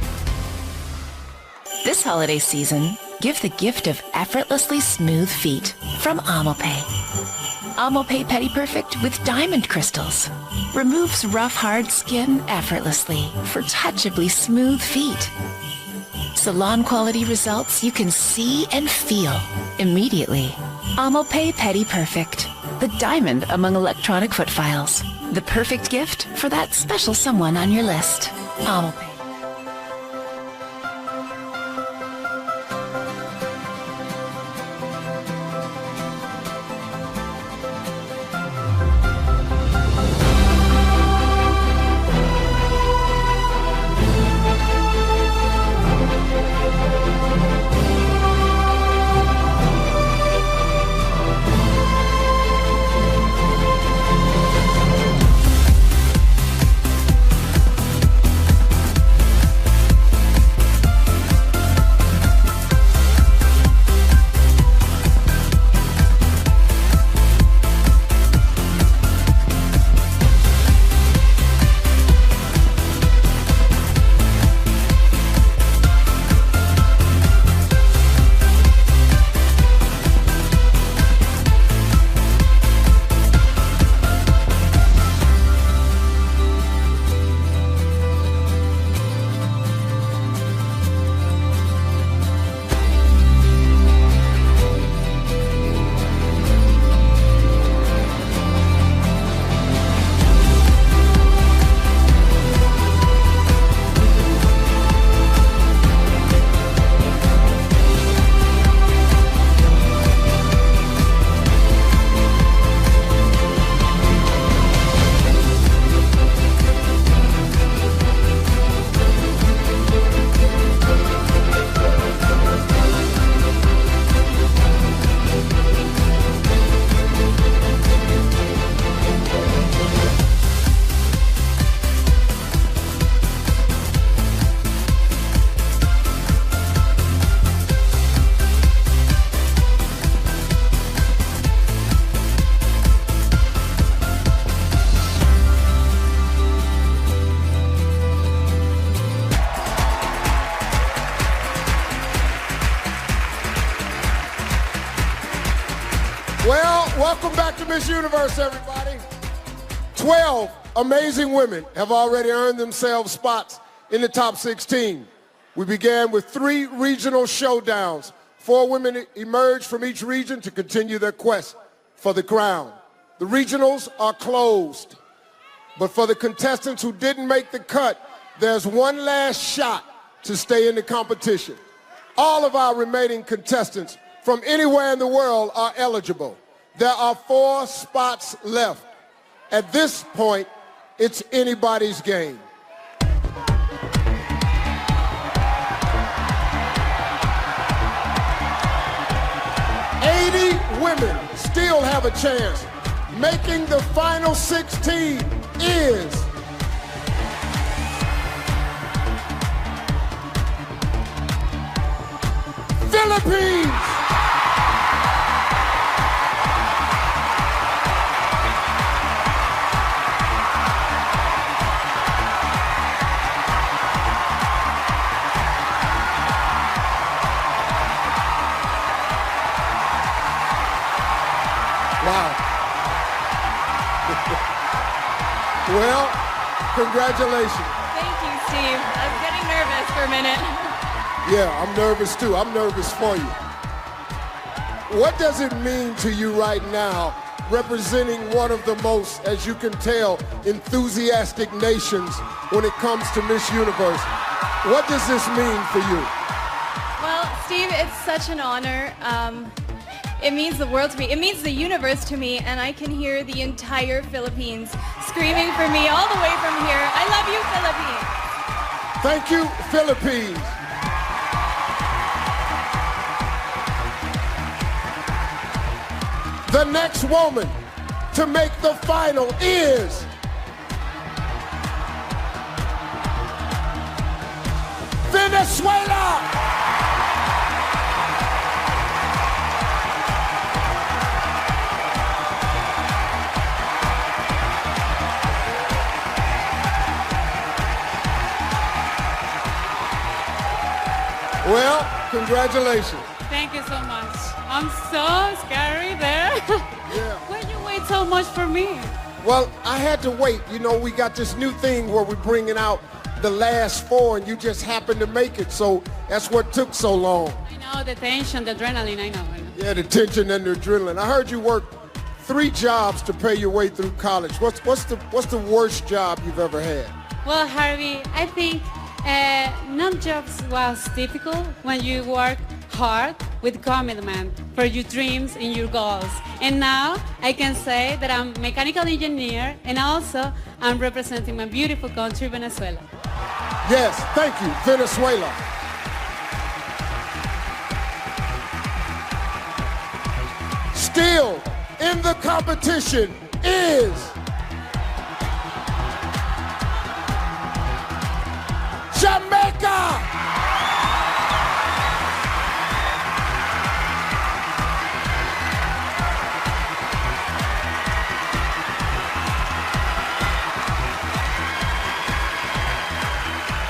This holiday season, give the gift of effortlessly smooth feet from Amopay. Amopay Pedi Perfect with diamond crystals removes rough, hard skin effortlessly for touchably smooth feet. Salon quality results you can see and feel immediately. Amopay Pedi Perfect, the diamond among electronic foot files. The perfect gift for that special someone on your list. Amopay. Well, welcome back to Miss Universe, everybody. 12 amazing women have already earned themselves spots in the top 16. We began with 3 regional showdowns. 4 women emerged from each region to continue their quest for the crown. The regionals are closed, but for the contestants who didn't make the cut, there's one last shot to stay in the competition. All of our remaining contestants from anywhere in the world are eligible. There are 4 spots left. At this point, it's anybody's game. 80 women still have a chance. Making the final 16 is Philippines. Wow. Well, congratulations. Thank you, Steve. I was getting nervous for a minute. Yeah, I'm nervous too. I'm nervous for you. What does it mean to you right now, representing one of the most, as you can tell, enthusiastic nations when it comes to Miss Universe? What does this mean for you? Well, Steve, it's such an honor. It means the world to me. It means the universe to me, and I can hear the entire Philippines screaming for me all the way from here. I love you, Philippines. Thank you, Philippines. The next woman to make the final is Venezuela. Well, congratulations. Thank you so much. I'm so scary there. Yeah. Why you wait so much for me? Well, I had to wait. You know, we got this new thing where we're bringing out the last 4, and you just happened to make it. So that's what took so long. I know, the tension, the adrenaline, I know. Yeah, the tension and the adrenaline. I heard you worked 3 jobs to pay your way through college. What's the worst job you've ever had? Well, Harvey, I think none jobs was difficult when you work hard with commitment for your dreams and your goals. And now I can say that I'm a mechanical engineer, and also I'm representing my beautiful country, Venezuela. Yes, thank you, Venezuela. Still in the competition is Jamaica.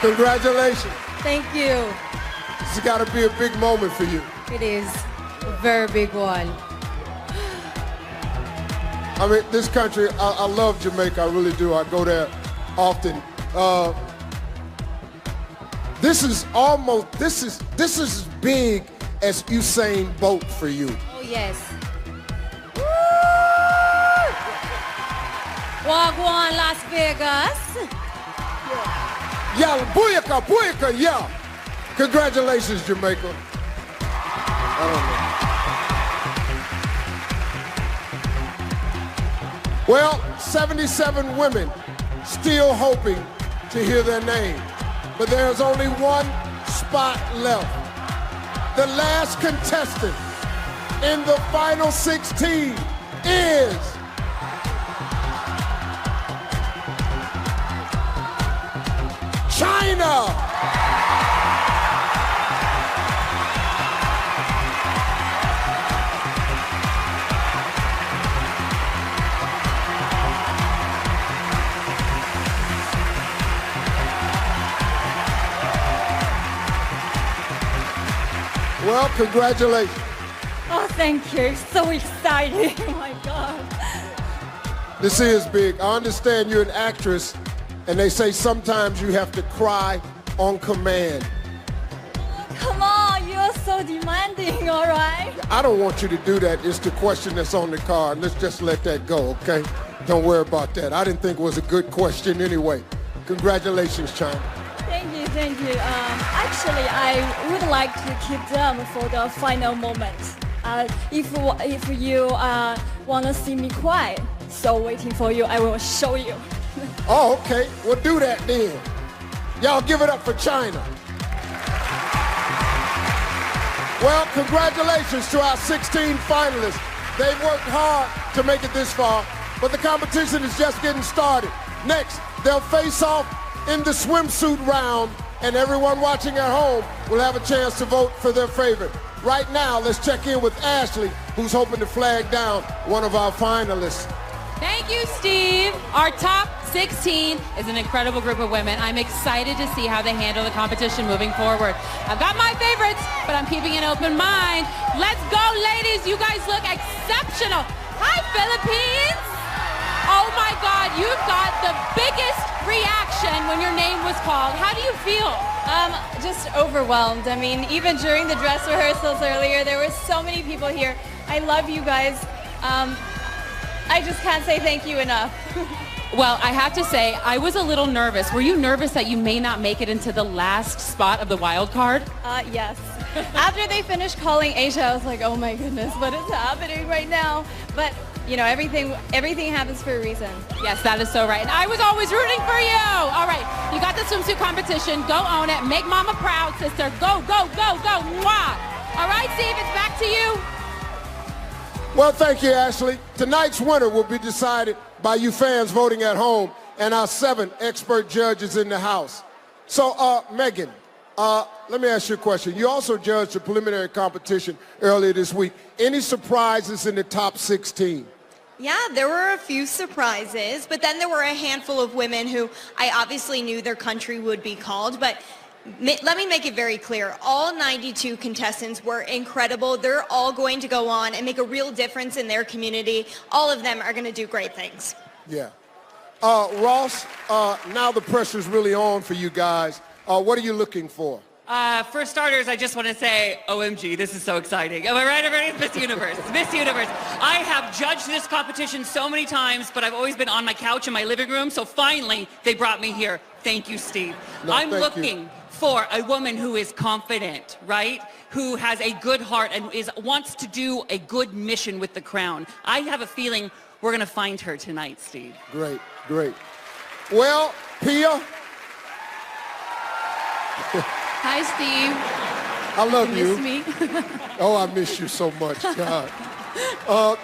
Congratulations. Thank you. This has got to be a big moment for you. It is a very big one. I mean, this country, I love Jamaica, I really do. I go there often. This is as big as Usain Bolt for you. Oh, yes. Wagwan, Las Vegas. Yeah, booyaka, booyaka, yeah. Congratulations, Jamaica. Well, 77 women still hoping to hear their name, but there's only one spot left. The last contestant in the final 16 is China. Well, congratulations. Oh, thank you. So exciting. Oh, my God. This is big. I understand you're an actress, and they say sometimes you have to cry on command. Come on, you're so demanding, all right? I don't want you to do that. It's the question that's on the card. Let's just let that go, okay? Don't worry about that. I didn't think it was a good question anyway. Congratulations, China. Thank you, thank you. Actually, I would like to keep them for the final moment. If you want to see me cry, so waiting for you, I will show you. Oh, okay. We'll do that then. Y'all give it up for China. Well, congratulations to our 16 finalists. They've worked hard to make it this far, but the competition is just getting started. Next, they'll face off in the swimsuit round, and everyone watching at home will have a chance to vote for their favorite. Right now, let's check in with Ashley, who's hoping to flag down one of our finalists. Thank you, Steve. Our top 16 is an incredible group of women. I'm excited to see how they handle the competition moving forward. I've got my favorites, but I'm keeping an open mind. Let's go, ladies. You guys look exceptional. Hi, Philippines. Oh, my God. You've got the biggest reaction when your name was called. How do you feel? Just overwhelmed. I mean, even during the dress rehearsals earlier, there were so many people here. I love you guys. I just can't say thank you enough. Well, I have to say, I was a little nervous. Were you nervous that you may not make it into the last spot of the wild card? Yes. After they finished calling Asia, I was like, oh my goodness, what is happening right now? But, you know, everything happens for a reason. Yes, that is so right. And I was always rooting for you. All right, you got the swimsuit competition. Go own it. Make mama proud, sister. Go, go, go, go. Mwah. All right, Steve, it's back to you. Well, thank you, Ashley. Tonight's winner will be decided by you fans voting at home and our 7 expert judges in the house. So, Megan, let me ask you a question. You also judged the preliminary competition earlier this week. Any surprises in the top 16? Yeah, there were a few surprises, but then there were a handful of women who I obviously knew their country would be called, but let me make it very clear. All 92 contestants were incredible. They're all going to go on and make a real difference in their community. All of them are going to do great things. Yeah. Ross, now the pressure's really on for you guys. What are you looking for? For starters, I just want to say, OMG, this is so exciting. Am I right, everybody? It's Miss Universe. It's Miss Universe. I have judged this competition so many times, but I've always been on my couch in my living room, so finally they brought me here. Thank you, Steve. No, I'm looking for a woman who is confident, right? Who has a good heart and wants to do a good mission with the crown. I have a feeling we're going to find her tonight, Steve. Great, great. Well, Pia. Hi, Steve. I love you. Miss me? Oh, I miss you so much, God.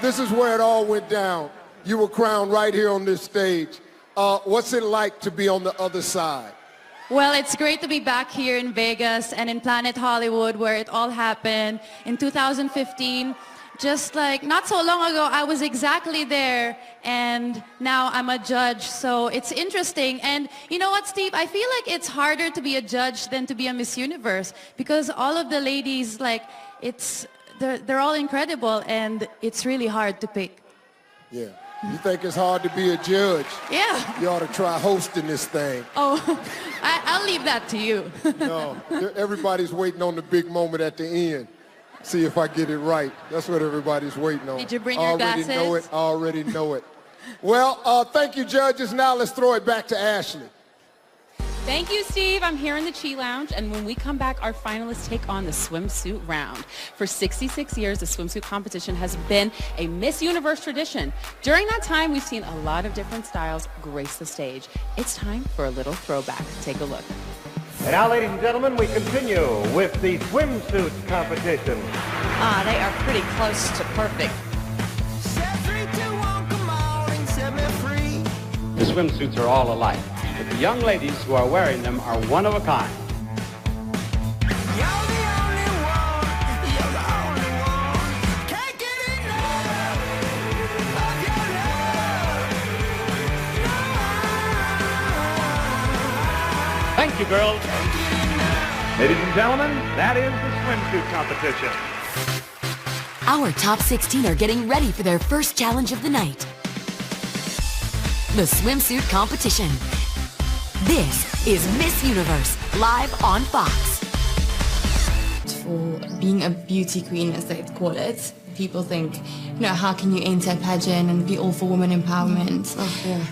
This is where it all went down. You were crowned right here on this stage. What's it like to be on the other side? Well, it's great to be back here in Vegas and in Planet Hollywood where it all happened in 2015. Just like not so long ago, I was exactly there, and now I'm a judge, so it's interesting. And you know what, Steve? I feel like it's harder to be a judge than to be a Miss Universe because all of the ladies, like, they're all incredible, and it's really hard to pick. Yeah. You think it's hard to be a judge? Yeah. You ought to try hosting this thing. Oh, I'll leave that to you. No, everybody's waiting on the big moment at the end. See if I get it right. That's what everybody's waiting on. Did you bring your glasses? I already know it. Well, thank you, judges. Now let's throw it back to Ashley. Thank you, Steve. I'm here in the Chi Lounge, and when we come back, our finalists take on the swimsuit round. For 66 years, the swimsuit competition has been a Miss Universe tradition. During that time, we've seen a lot of different styles grace the stage. It's time for a little throwback. Take a look. And now, ladies and gentlemen, we continue with the swimsuit competition. They are pretty close to perfect. The swimsuits are all alike, but the young ladies who are wearing them are one of a kind. Thank you, girls. Ladies and gentlemen, that is the swimsuit competition. Our top 16 are getting ready for their first challenge of the night. The swimsuit competition. This is Miss Universe, live on Fox. For being a beauty queen, as they call it, people think, you know, how can you enter a pageant and be all for women empowerment?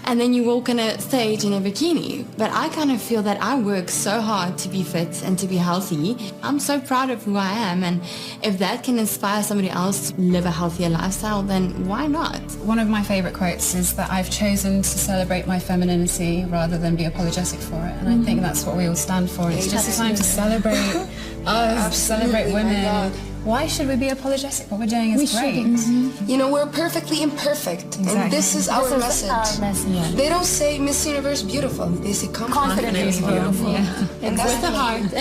And then you walk on a stage in a bikini. But I kind of feel that I work so hard to be fit and to be healthy. I'm so proud of who I am, and if that can inspire somebody else to live a healthier lifestyle, then why not? One of my favorite quotes is that I've chosen to celebrate my femininity rather than be apologetic for it. And I think that's what we all stand for. It's just a time to celebrate us, celebrate women. Why should we be apologetic? What we're doing is great. You know, we're perfectly imperfect. And this is our message. They don't say Miss Universe beautiful. They say confident is beautiful. Yeah. And that's the heart.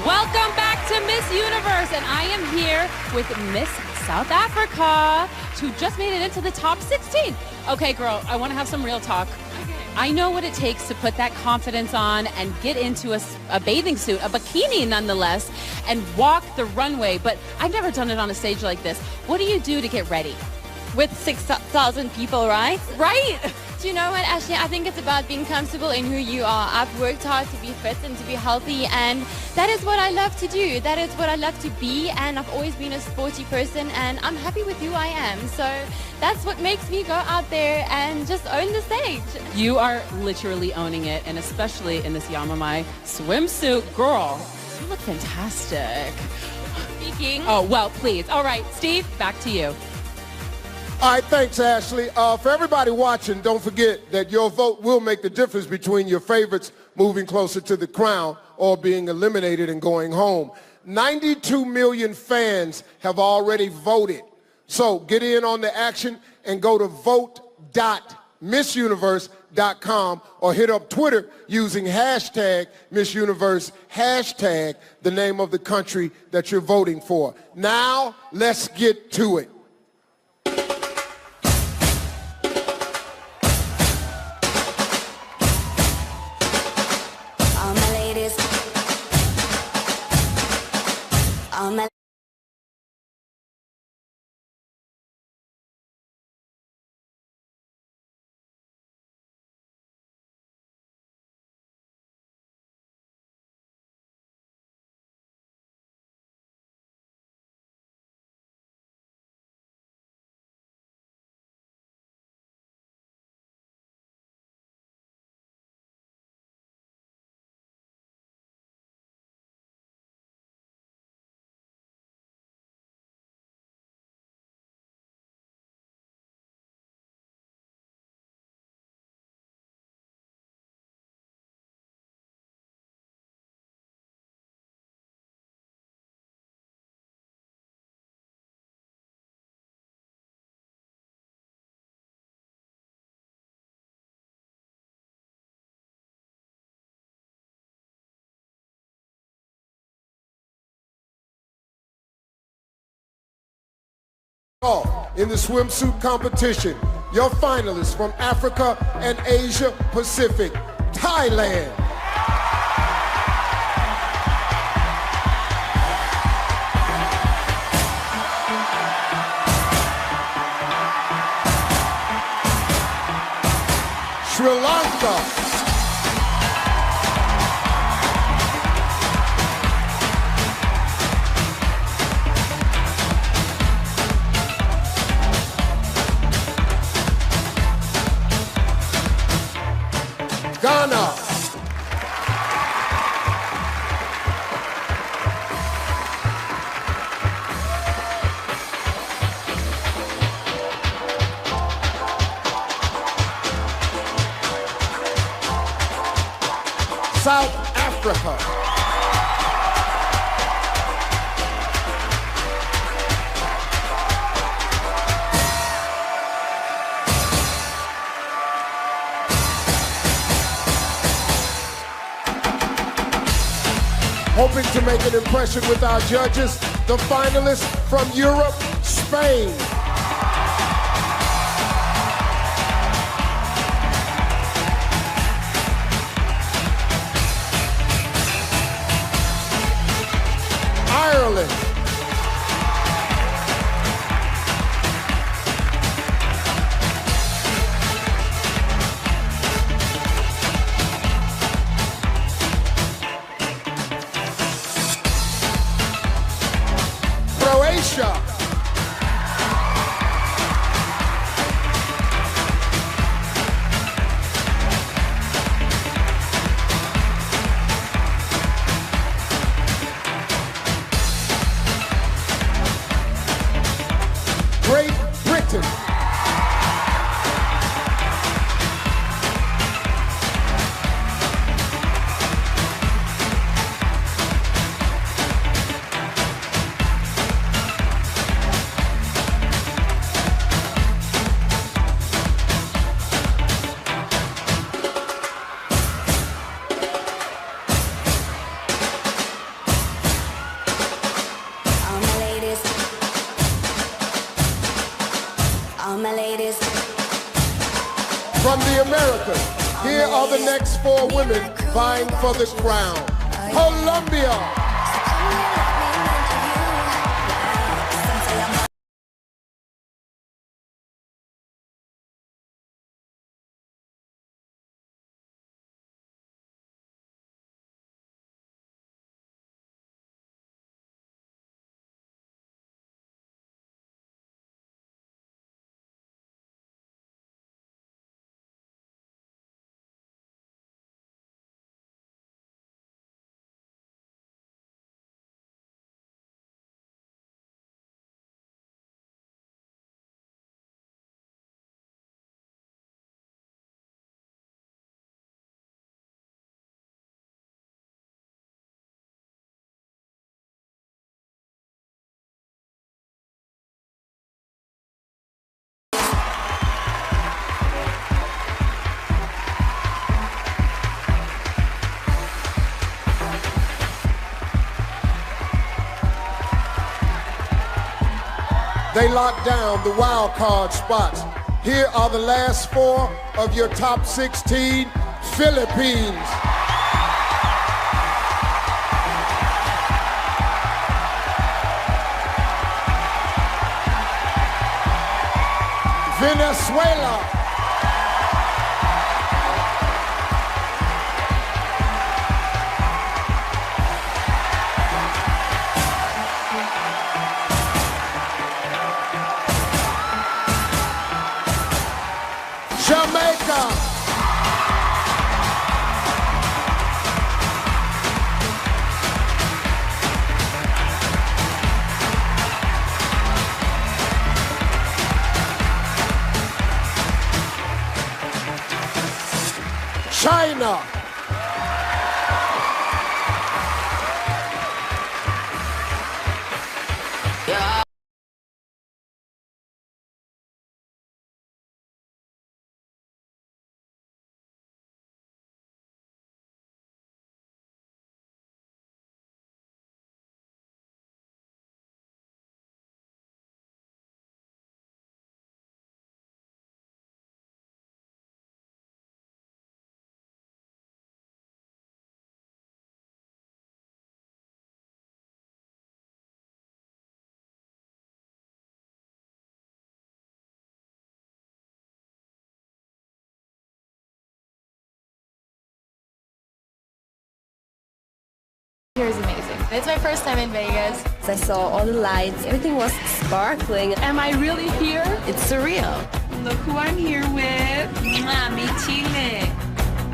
Welcome back to Miss Universe, and I am here with Miss South Africa, who just made it into the top 16. Okay, girl, I want to have some real talk. I know what it takes to put that confidence on and get into a bathing suit, a bikini nonetheless, and walk the runway, but I've never done it on a stage like this. What do you do to get ready? With 6,000 people, right? Right! Do you know what, Ashley? I think it's about being comfortable in who you are. I've worked hard to be fit and to be healthy, and that is what I love to do. That is what I love to be, and I've always been a sporty person, and I'm happy with who I am. So that's what makes me go out there and just own the stage. You are literally owning it, and especially in this Yamamai swimsuit. Girl, you look fantastic. Speaking. Oh, well, please. All right, Steve, back to you. All right, thanks, Ashley. For everybody watching, don't forget that your vote will make the difference between your favorites moving closer to the crown or being eliminated and going home. 92 million fans have already voted. So get in on the action and go to vote.missuniverse.com or hit up Twitter using hashtag Miss Universe, hashtag the name of the country that you're voting for. Now, let's get to it. In the swimsuit competition, your finalists from Africa and Asia Pacific, Thailand. Sri Lanka. Ghana. South Africa. Hoping to make an impression with our judges, the finalists from Europe, Spain. Ireland. Aisha. Great Britain. From the Americas, here are the next 4 women vying for the crown. Colombia. They lock down the wild card spots. Here are the last 4 of your top 16. Philippines. Venezuela. Jamaica. China. Here is amazing. It's my first time in Vegas. I saw all the lights. Everything was sparkling. Am I really here? It's surreal. Look who I'm here with. Mi Chile.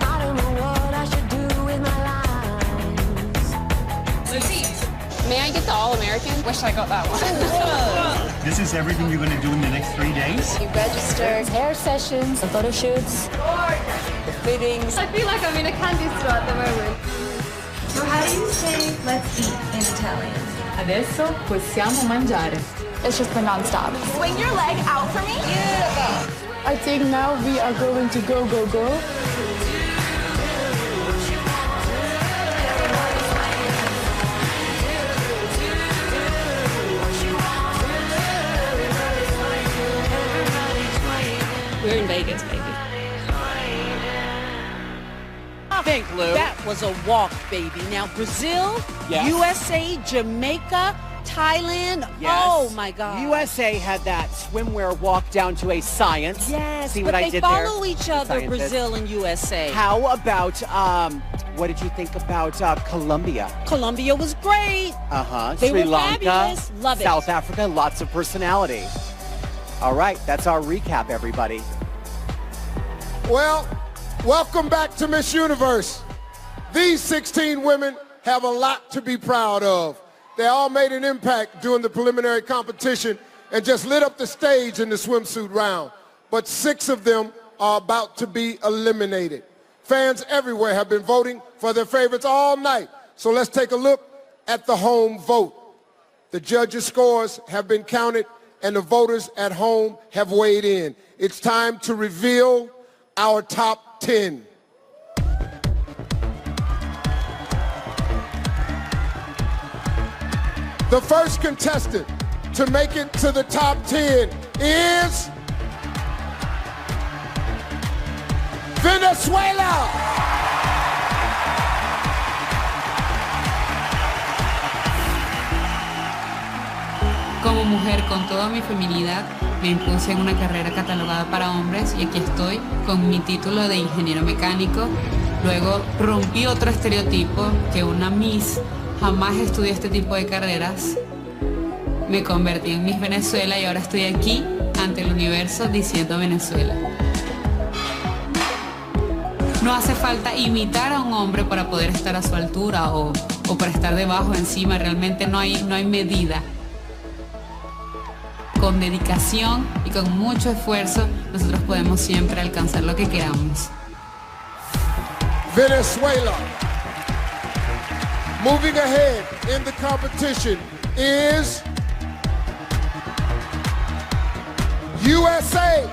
I don't know what I should do with my life. Lucy, may I get the All-American? Wish I got that one. This is everything you're going to do in the next 3 days? You register, hair sessions, the photo shoots, the fittings. I feel like I'm in a candy store at the moment. So how do you say let's eat in Italian? Adesso possiamo mangiare. It's just been non-stop. Swing your leg out for me. Yeah. I think now we are going to go, go, go. We're in Vegas, baby. Thank Lou. That was a walk, baby. Now, Brazil, Yes. USA, Jamaica, Thailand. Yes. Oh my God. USA had that swimwear walk down to a science. Yes, See but what I they did follow there? each other, Scientists. Brazil and USA. How about, what did you think about Colombia? Colombia was great. Uh-huh. They Sri were Lanka, fabulous. Love it. South Africa, lots of personality. All right, that's our recap, everybody. Well, welcome back to Miss Universe. These 16 women have a lot to be proud of. They all made an impact during the preliminary competition and just lit up the stage in the swimsuit round. But 6 of them are about to be eliminated. Fans everywhere have been voting for their favorites all night. So let's take a look at the home vote. The judges' scores have been counted and the voters at home have weighed in. It's time to reveal our top 10. The first contestant to make it to the top 10 is Venezuela. Como mujer con toda mi feminidad, me impuse en una carrera catalogada para hombres y aquí estoy con mi título de ingeniero mecánico. Luego rompí otro estereotipo que una Miss jamás estudié este tipo de carreras. Me convertí en Miss Venezuela y ahora estoy aquí ante el universo diciendo Venezuela. No hace falta imitar a un hombre para poder estar a su altura o para estar debajo, encima. Realmente no hay medida. Con dedicación y con mucho esfuerzo, nosotros podemos siempre alcanzar lo que queramos. Venezuela. Moving ahead in the competition is USA.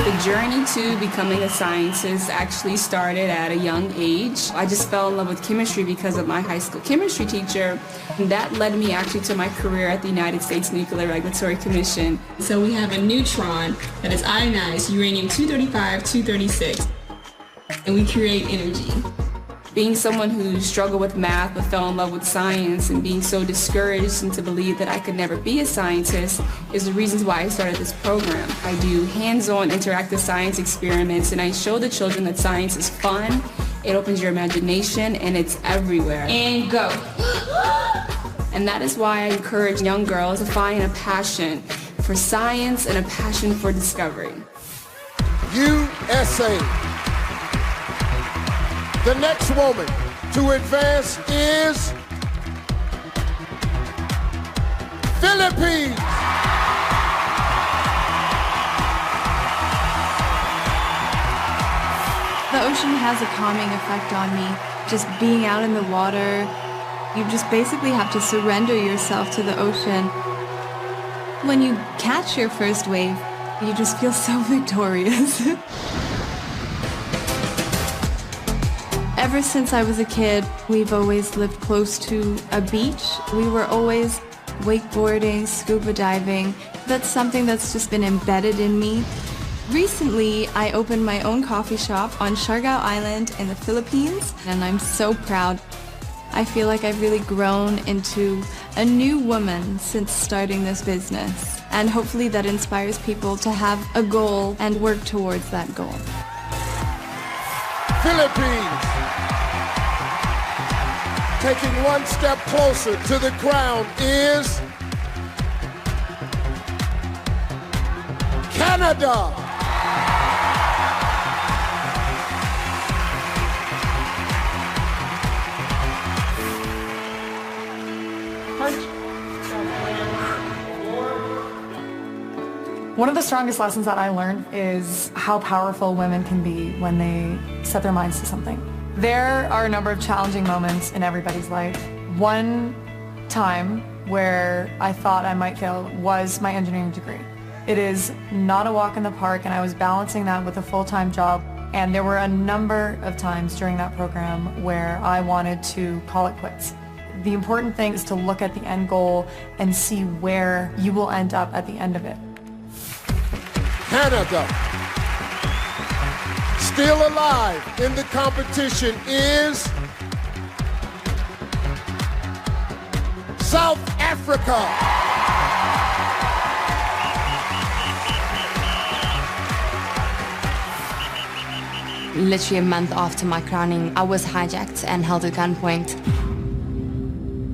The journey to becoming a scientist actually started at a young age. I just fell in love with chemistry because of my high school chemistry teacher. And that led me actually to my career at the United States Nuclear Regulatory Commission. So we have a neutron that is ionized uranium-235-236, and we create energy. Being someone who struggled with math but fell in love with science and being so discouraged and to believe that I could never be a scientist is the reasons why I started this program. I do hands-on interactive science experiments and I show the children that science is fun, it opens your imagination, and it's everywhere. And go. And that is why I encourage young girls to find a passion for science and a passion for discovery. USA. The next woman to advance is Philippines. The ocean has a calming effect on me. Just being out in the water, you just basically have to surrender yourself to the ocean. When you catch your first wave, you just feel so victorious. Ever since I was a kid, we've always lived close to a beach. We were always wakeboarding, scuba diving. That's something that's just been embedded in me. Recently, I opened my own coffee shop on Siargao Island in the Philippines, and I'm so proud. I feel like I've really grown into a new woman since starting this business, and hopefully that inspires people to have a goal and work towards that goal. Philippines. Taking one step closer to the crown is Canada. One of the strongest lessons that I learned is how powerful women can be when they set their minds to something. There are a number of challenging moments in everybody's life. One time where I thought I might fail was my engineering degree. It is not a walk in the park, and I was balancing that with a full-time job. And there were a number of times during that program where I wanted to call it quits. The important thing is to look at the end goal and see where you will end up at the end of it. Canada. Still alive in the competition is South Africa. Literally a month after my crowning, I was hijacked and held at gunpoint.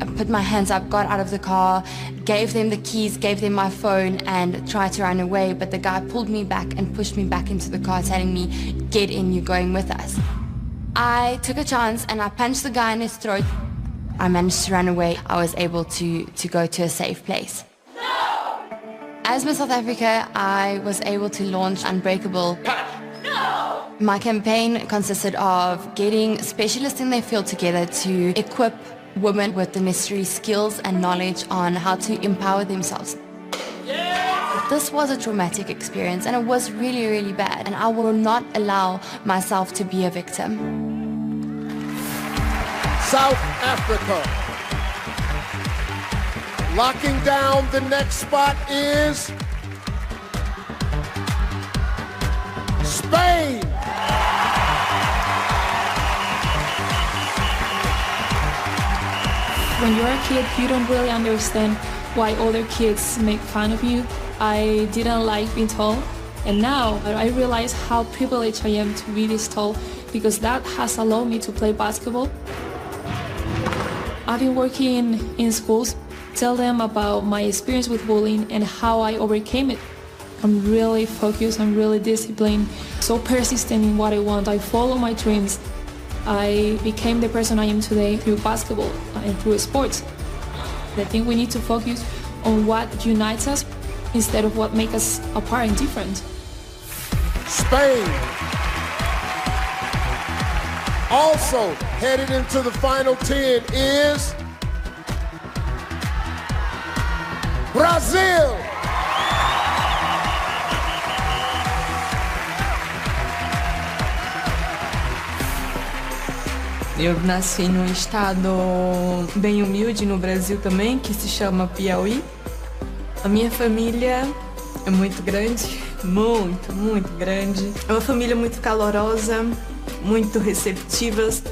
I put my hands up, got out of the car, gave them the keys, gave them my phone, and tried to run away, but the guy pulled me back and pushed me back into the car, telling me, "Get in, you're going with us." I took a chance and I punched the guy in his throat. I managed to run away. I was able to go to a safe place. No! As Miss South Africa, I was able to launch Unbreakable. No! My campaign consisted of getting specialists in their field together to equip women with the necessary skills and knowledge on how to empower themselves. Yeah! This was a traumatic experience and it was really, really bad, and I will not allow myself to be a victim. South Africa. Locking down the next spot is Spain. When you're a kid, you don't really understand why other kids make fun of you. I didn't like being tall, and now I realize how privileged I am to be this tall, because that has allowed me to play basketball. I've been working in schools, tell them about my experience with bullying and how I overcame it. I'm really focused, I'm really disciplined, so persistent in what I want. I follow my dreams. I became the person I am today through basketball and through sports. I think we need to focus on what unites us instead of what makes us apart and different. Spain. Also headed into the final 10 is Brazil. Eu nasci num estado bem humilde no Brasil também, que se chama Piauí. A minha família é muito grande, muito grande. É uma família muito calorosa, muito receptivas.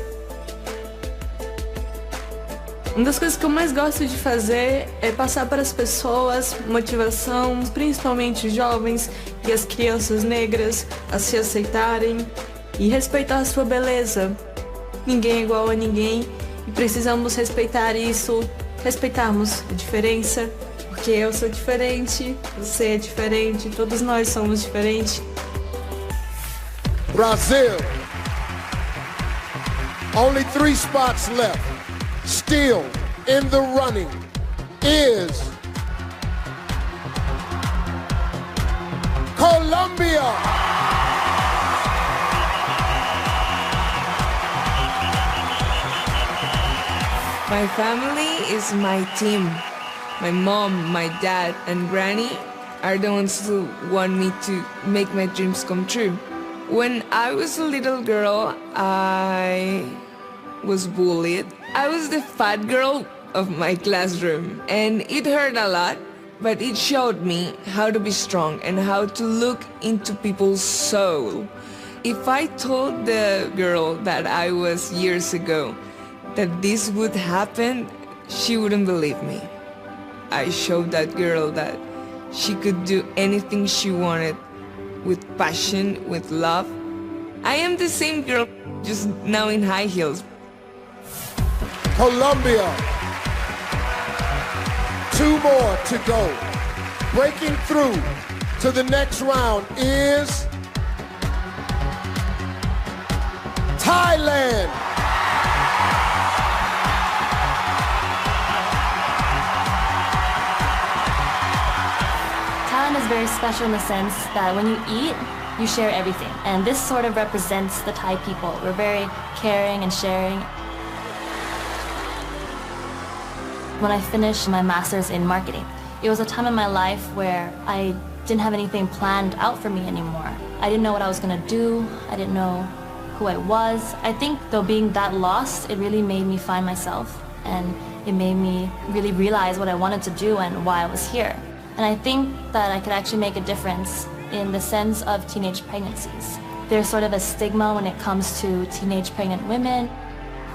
Uma das coisas que eu mais gosto de fazer é passar para as pessoas motivação, principalmente os jovens e as crianças negras, a se aceitarem e respeitar a sua beleza. Ninguém é igual a ninguém e precisamos respeitar isso, respeitarmos a diferença, porque eu sou diferente, você é diferente, todos nós somos diferentes. Brazil. Only 3 spots left. Still in the running is Colombia. My family is my team. My mom, my dad, and granny are the ones who want me to make my dreams come true. When I was a little girl, I was bullied. I was the fat girl of my classroom, and it hurt a lot, but it showed me how to be strong and how to look into people's soul. If I told the girl that I was years ago that this would happen, she wouldn't believe me. I showed that girl that she could do anything she wanted with passion, with love. I am the same girl, just now in high heels. Colombia. 2 more to go. Breaking through to the next round is Thailand. Thailand is very special in the sense that when you eat, you share everything. And this sort of represents the Thai people. We're very caring and sharing. When I finished my master's in marketing, it was a time in my life where I didn't have anything planned out for me anymore. I didn't know what I was gonna do. I didn't know who I was. I think though being that lost, it really made me find myself, and it made me really realize what I wanted to do and why I was here. And I think that I could actually make a difference in the sense of teenage pregnancies. There's sort of a stigma when it comes to teenage pregnant women.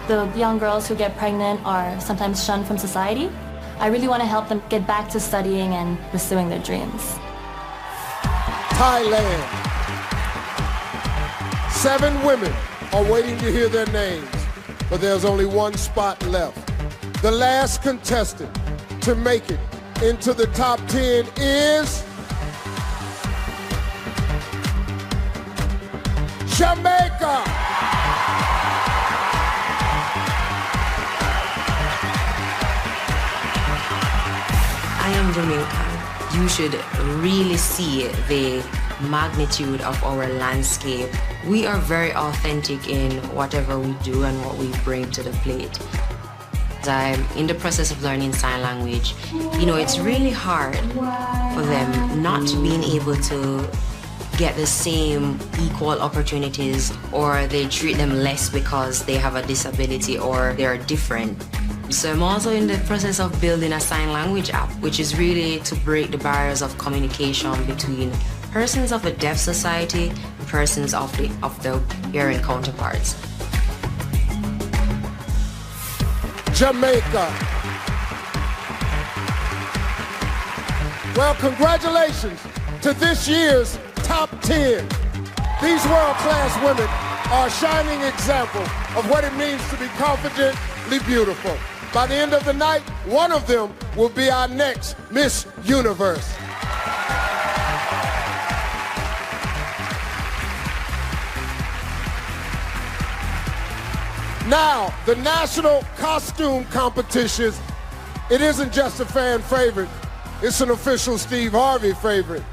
The young girls who get pregnant are sometimes shunned from society. I really want to help them get back to studying and pursuing their dreams. Thailand. 7 women are waiting to hear their names, but there's only one spot left. The last contestant to make it into the top 10 is Jamaica. I am Jamaican. You should really see the magnitude of our landscape. We are very authentic in whatever we do and what we bring to the plate. I'm in the process of learning sign language. You know, it's really hard for them not being able to get the same equal opportunities, or they treat them less because they have a disability or they're different. So I'm also in the process of building a sign language app, which is really to break the barriers of communication between persons of a deaf society and persons of the hearing counterparts. Jamaica. Well, congratulations to this year's top 10. These world-class women are a shining example of what it means to be confidently beautiful. By the end of the night, one of them will be our next Miss Universe. Now, the national costume competition, it isn't just a fan favorite, it's an official Steve Harvey favorite.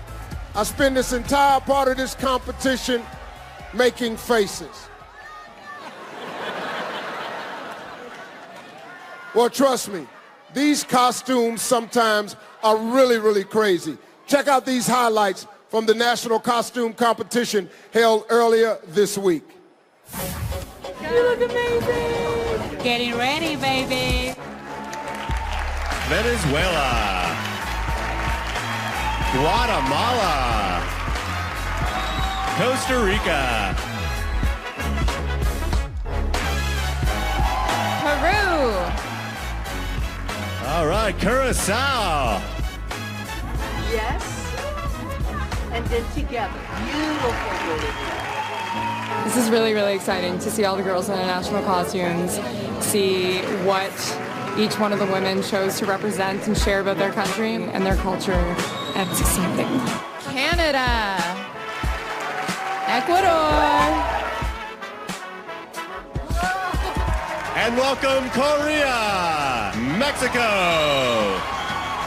I spend this entire part of this competition making faces. Well, trust me, these costumes sometimes are really, really crazy. Check out these highlights from the national costume competition held earlier this week. You look amazing. Getting ready, baby. Venezuela. Guatemala. Costa Rica. Peru. All right, Curacao. Yes. And then together. Beautiful. This is really, really exciting to see all the girls in their national costumes, see what each one of the women chose to represent and share about their country and their culture. And it's exciting. Canada. Ecuador. And welcome Korea, Mexico,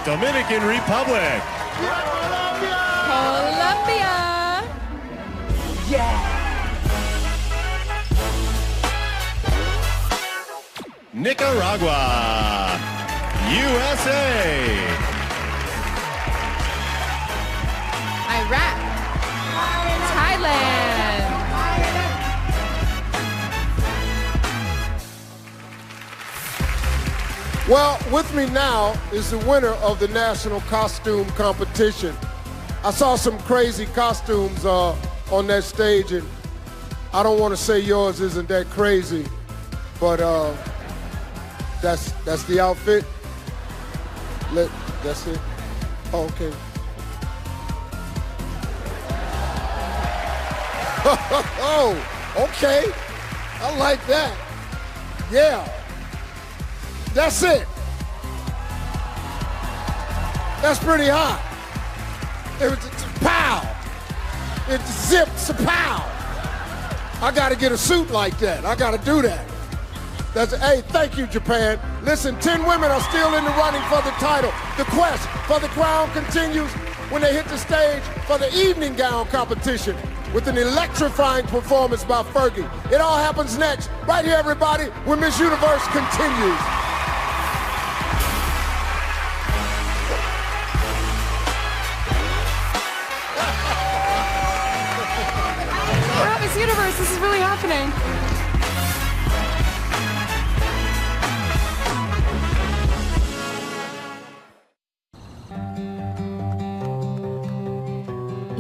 Dominican Republic. Colombia. Yeah. Nicaragua, USA. Iraq. Thailand. Well, with me now is the winner of the national costume competition. I saw some crazy costumes on that stage, and I don't want to say yours isn't that crazy, but that's the outfit. That's it. Oh, okay. Oh, okay. I like that. Yeah. That's it. That's pretty hot. It was pow. It zips a pow. I got to get a suit like that. I got to do that. Hey, thank you, Japan. Listen, 10 women are still in the running for the title. The quest for the crown continues when they hit the stage for the evening gown competition with an electrifying performance by Fergie. It all happens next, right here, everybody, when Miss Universe continues. We're at Miss Universe. This is really happening.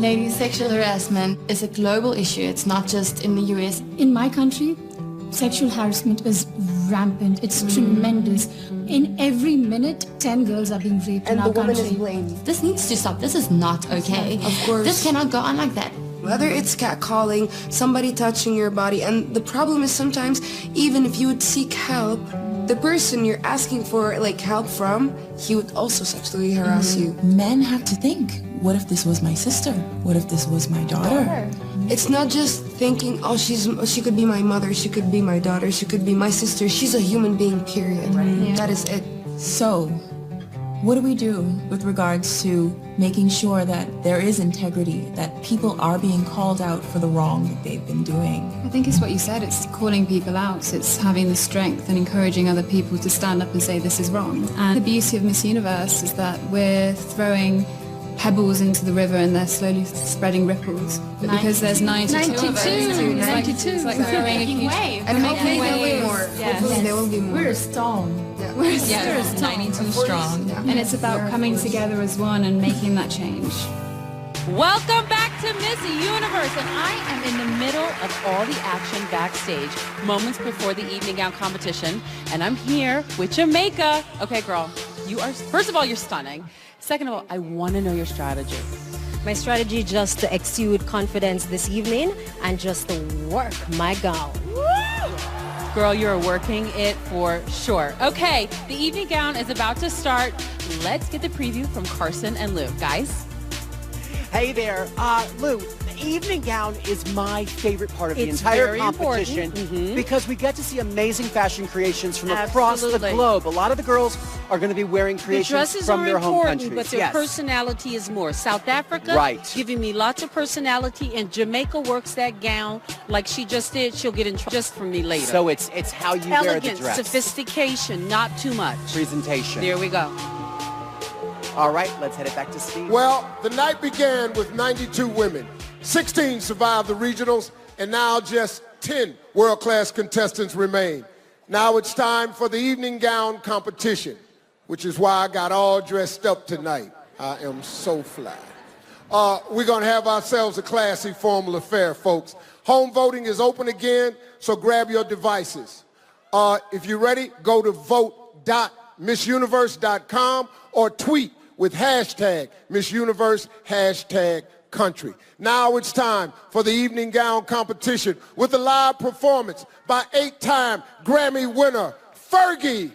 Ladies, sexual harassment is a global issue. It's not just in the US. In my country, sexual harassment is rampant. It's tremendous. In every minute, 10 girls are being raped in our country. This needs to stop. This is not okay. Of course. This cannot go on like that. Whether it's catcalling, somebody touching your body, and the problem is sometimes even if you would seek help, the person you're asking for like help from, he would also sexually harass you. Men have to think, what if this was my sister? What if this was my daughter? It's not just thinking, oh, she could be my mother, she could be my daughter, she could be my sister. She's a human being, period. That is it. So, what do we do with regards to making sure that there is integrity, that people are being called out for the wrong that they've been doing? I think it's what you said, it's calling people out, it's having the strength and encouraging other people to stand up and say this is wrong. And the beauty of Miss Universe is that we're throwing pebbles into the river and they're slowly spreading ripples. But because there's 92 of us, it's like throwing a huge wave. And hopefully there will be more. Hopefully there will be more. We're a stone. We're 92 strong. And it's about coming together as one and making that change. Welcome back to Miss Universe, and I am in the middle of all the action backstage, moments before the evening gown competition, and I'm here with Jamaica. Okay, girl, you are, first of all, you're stunning. Second of all, I want to know your strategy. My strategy just to exude confidence this evening and just to work my gown. Woo! Girl, you're working it for sure. Okay, the evening gown is about to start. Let's get the preview from Carson and Lou. Guys? Hey there. Lou, the evening gown is my favorite part of the entire competition because we get to see amazing fashion creations from across the globe. A lot of the girls are going to be wearing creations from their home countries. But their personality is more. South Africa, giving me lots of personality, and Jamaica works that gown like she just did. She'll get in trouble just for me later. So it's how you wear the Elegance, dress. sophistication, not too much. Presentation. There we go. All right, let's head it back to Steve. Well, the night began with 92 women. 16 survived the regionals, and now just 10 world-class contestants remain. Now it's time for the evening gown competition, which is why I got all dressed up tonight. I am so fly. We're going to have ourselves a classy, formal affair, folks. Home voting is open again, so grab your devices. If you're ready, go to vote.missuniverse.com or tweet with hashtag Miss Universe, hashtag country. Now it's time for the evening gown competition with a live performance by 8-time Grammy winner, Fergie.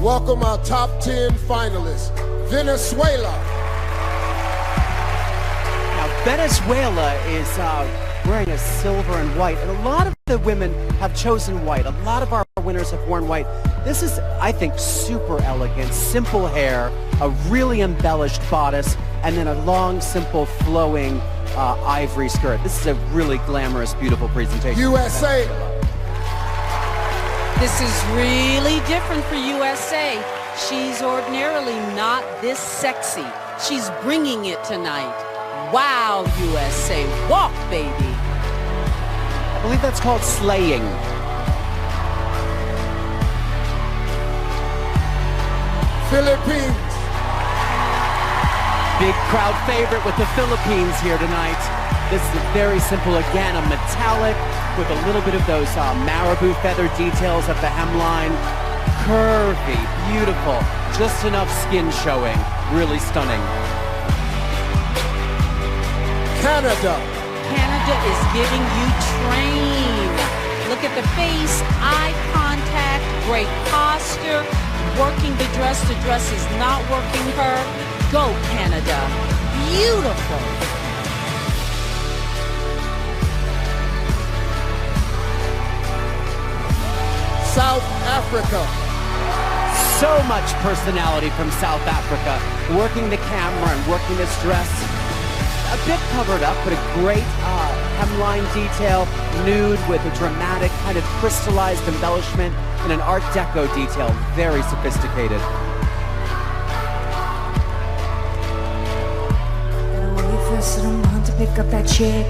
Welcome our top 10 finalists. Venezuela. Now, Venezuela is wearing a silver and white, and a lot of the women have chosen white. A lot of our winners have worn white. This is, I think, super elegant, simple hair, a really embellished bodice, and then a long, simple, flowing ivory skirt. This is a really glamorous, beautiful presentation. USA. This is really different for USA. She's ordinarily not this sexy. She's bringing it tonight. Wow, USA. Walk, baby. I believe that's called slaying. Philippines. Big crowd favorite with the Philippines here tonight. This is very simple again, a metallic with a little bit of those marabou feather details at the hemline. Curvy, beautiful, just enough skin showing. Really stunning. Canada. Canada is giving you train. Look at the face, eye contact, great posture. Working the dress is not working her. Go, Canada. Beautiful. South Africa. So much personality from South Africa. Working the camera and working this dress. A bit covered up, but a great hemline detail. Nude with a dramatic kind of crystallized embellishment and an Art Deco detail. Very sophisticated. First, I don't want to pick up that chick.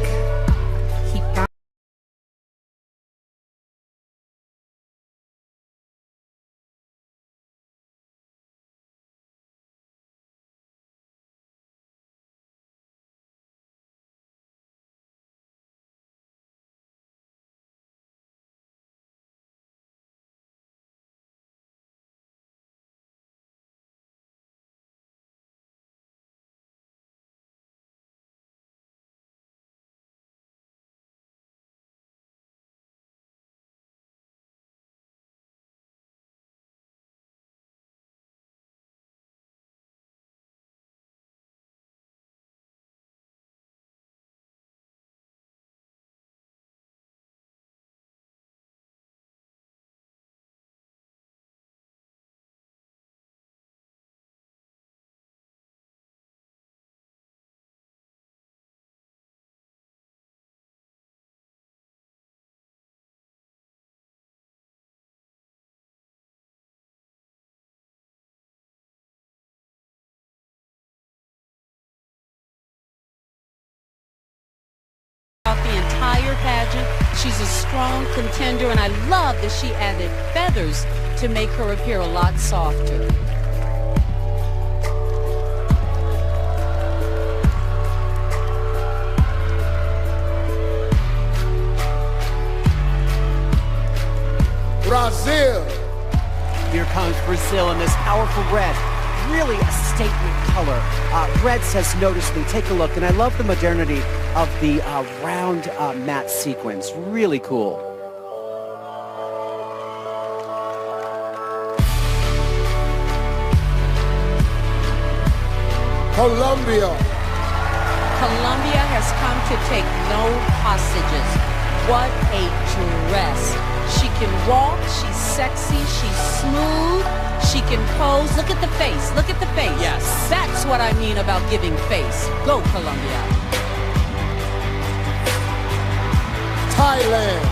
The entire pageant. She's a strong contender, and I love that she added feathers to make her appear a lot softer. Brazil. Here comes Brazil in this powerful red. Really a statement color. Red says notice me. Take a look. And I love the modernity of the round matte sequence. Really cool. Colombia. Colombia has come to take no hostages. What a dress. She can walk, she's sexy, she's smooth, she can pose. Look at the face, look at the face. Yes. That's what I mean about giving face. Go, Colombia. Thailand.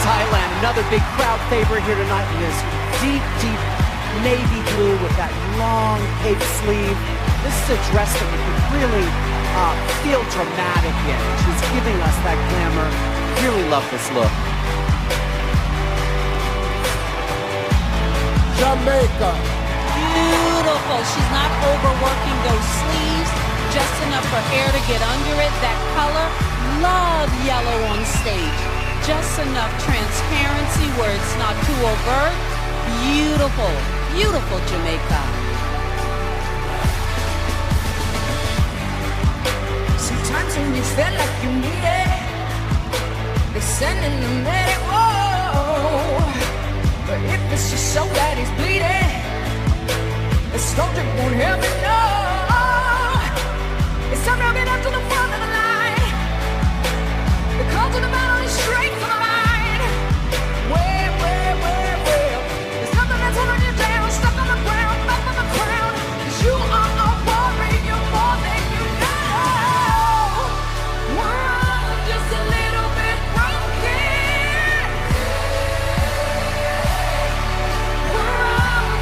Thailand, another big crowd favorite here tonight in this deep, deep navy blue with that long cape sleeve. This is a dress that you can really feel dramatic in. She's giving us that glamour. Really love this look. Jamaica. Beautiful. She's not overworking those sleeves. Just enough for hair to get under it. That color. Love yellow on stage. Just enough transparency where it's not too overt. Beautiful. Beautiful Jamaica. Sometimes when you feel like you need it, they're sending the medic, whoa. But if it's your soul that is bleeding, the soldier won't help it, no. It's time to get up to the front of the line. The call to the battle is straight from the mind. Well, there's nothing that's holding you down, stuck on the ground, back on the crown. 'Cause you are a warrior, more than you know. We're just a little bit broken. We're all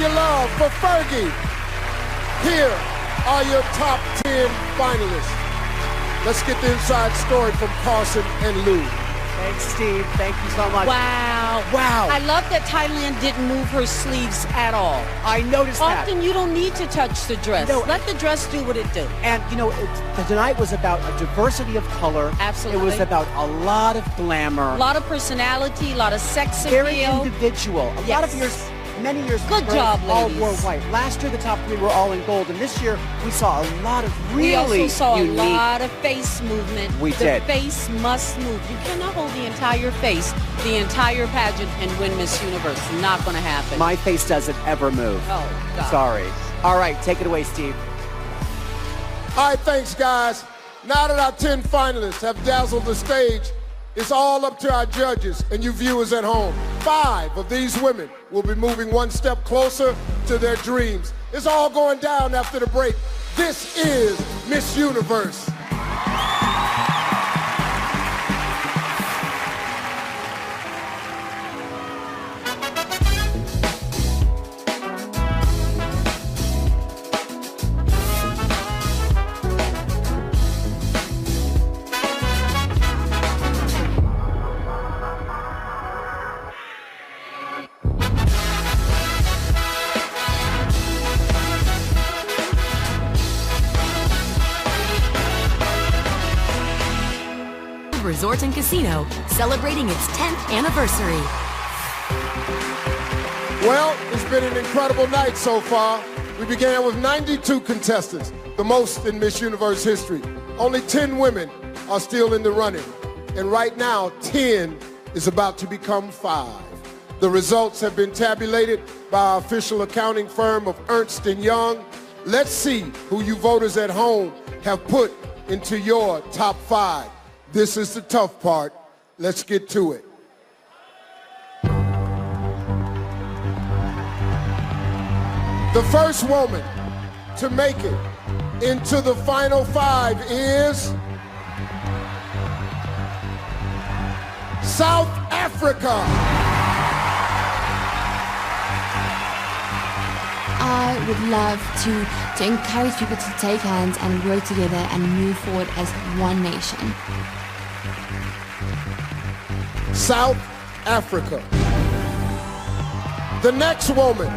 your love for Fergie. Here are your top 10 finalists. Let's get the inside story from Carson and Lou. Thanks, Steve. Thank you so much. Wow. Wow. I love that Thailand didn't move her sleeves at all. I noticed that. Often you don't need to touch the dress. No. Let the dress do what it do. And, you know, tonight was about a diversity of color. Absolutely. It was about a lot of glamour. A lot of personality, a lot of sex Very appeal. individual. A lot of years, many years Good ago, job, all ladies. wore white. Last year, the top three were all in gold. And this year, we saw a lot of really We also saw unique... a lot of face movement. We the did. face must move. You cannot hold the entire face, the entire pageant, and win Miss Universe. Not going to happen. My face doesn't ever move. Oh, God. Sorry. All right, take it away, Steve. All right, thanks, guys. Now that our 10 finalists have dazzled the stage, it's all up to our judges and you viewers at home. 5 of these women will be moving one step closer to their dreams. It's all going down after the break. This is Miss Universe. Resort and Casino, celebrating its 10th anniversary. Well, it's been an incredible night so far. We began with 92 contestants, the most in Miss Universe history. Only 10 women are still in the running. And right now, 10 is about to become 5. The results have been tabulated by our official accounting firm of Ernst & Young. Let's see who you voters at home have put into your top 5. This is the tough part. Let's get to it. The first woman to make it into the final 5 is South Africa. I would love to encourage people to take hands and work together and move forward as one nation. South Africa. The next woman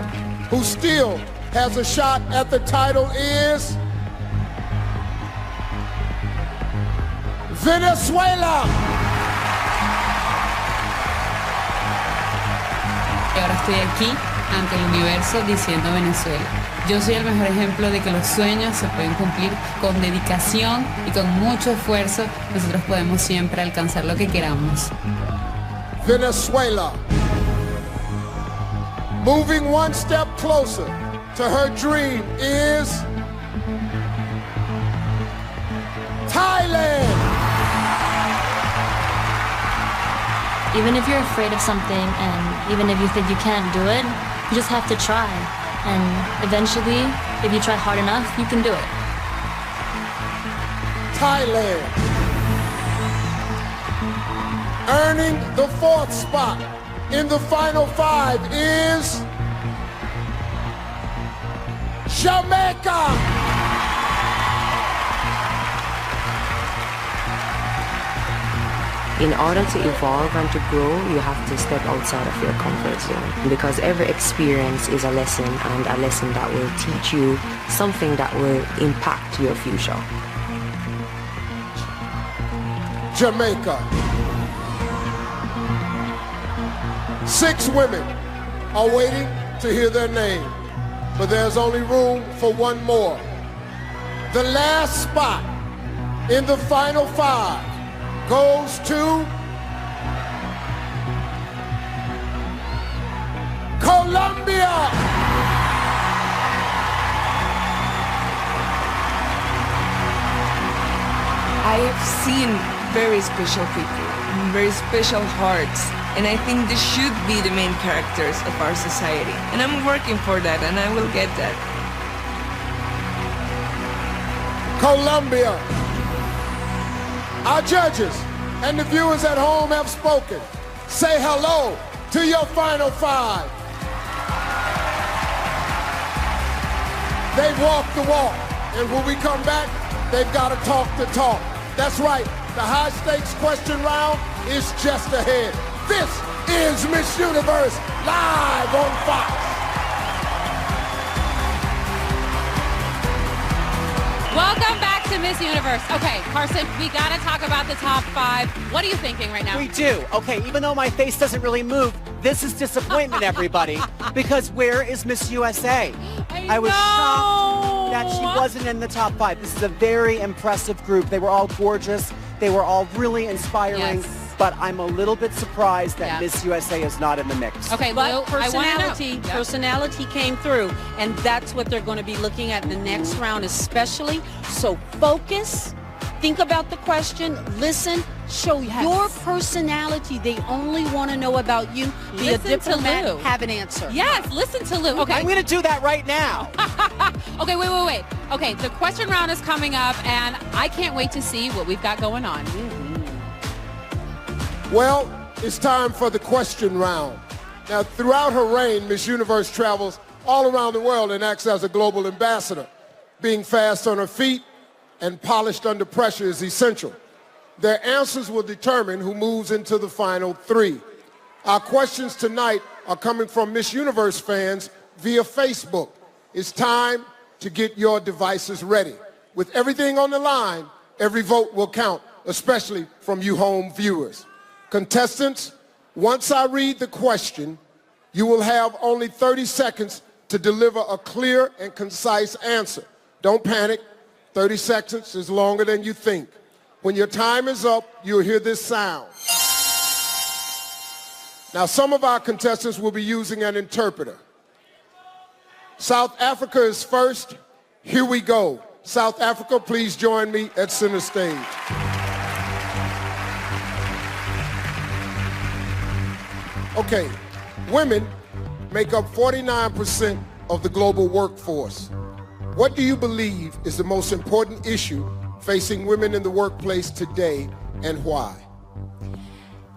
who still has a shot at the title is Venezuela. Y ahora estoy aquí ante el universo diciendo Venezuela. Yo soy el mejor ejemplo de que los sueños se pueden cumplir con dedicación y con mucho esfuerzo. Nosotros podemos siempre alcanzar lo que queramos. Venezuela. Moving one step closer to her dream is Thailand. Even if you're afraid of something and even if you think you can't do it, you just have to try. And eventually, if you try hard enough, you can do it. Thailand. Earning the 4th spot in the final 5 is Jamaica. In order to evolve and to grow, you have to step outside of your comfort zone, because every experience is a lesson, and a lesson that will teach you something that will impact your future. Jamaica. 6 women are waiting to hear their name, but there's only room for one more. The last spot in the final 5 goes to Colombia. I have seen very special people, very special hearts, and I think this should be the main characters of our society. And I'm working for that, and I will get that. Colombia. Our judges and the viewers at home have spoken. Say hello to your final 5. They've walked the walk. And when we come back, they've got to talk the talk. That's right. The high-stakes question round is just ahead. This is Miss Universe live on Fox. Welcome back to Miss Universe. Okay, Carson, we got to talk about the top 5. What are you thinking right now? We do. Okay, even though my face doesn't really move, this is disappointment, everybody. Because where is Miss USA? I was shocked that she wasn't in the top 5. This is a very impressive group. They were all gorgeous. They were all really inspiring. Yes. But I'm a little bit surprised that Miss USA is not in the mix. Okay, but personality came through, and that's what they're going to be looking at in the next round especially. So focus, think about the question, listen, show your personality. They only want to know about you. Be a diplomat, have an answer. Yes, listen to Lou. Okay. I'm going to do that right now. Okay, wait. Okay, the question round is coming up, and I can't wait to see what we've got going on. Well, it's time for the question round. Now, throughout her reign, Miss Universe travels all around the world and acts as a global ambassador. Being fast on her feet and polished under pressure is essential. Their answers will determine who moves into the final 3. Our questions tonight are coming from Miss Universe fans via Facebook. It's time to get your devices ready. With everything on the line, every vote will count, especially from you home viewers. Contestants, once I read the question, you will have only 30 seconds to deliver a clear and concise answer. Don't panic. 30 seconds is longer than you think. When your time is up, you'll hear this sound. Now, some of our contestants will be using an interpreter. South Africa is first. Here we go. South Africa, please join me at center stage. Okay, women make up 49% of the global workforce. What do you believe is the most important issue facing women in the workplace today, and why?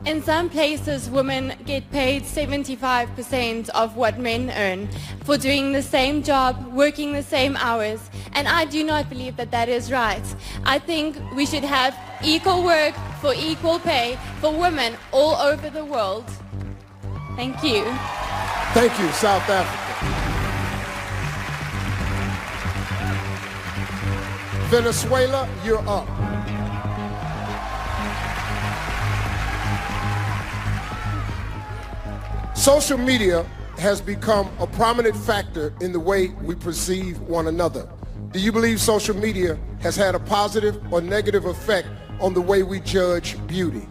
In some places, women get paid 75% of what men earn for doing the same job, working the same hours, and I do not believe that that is right. I think we should have equal work for equal pay for women all over the world. Thank you. Thank you, South Africa. Venezuela, you're up. Social media has become a prominent factor in the way we perceive one another. Do you believe social media has had a positive or negative effect on the way we judge beauty?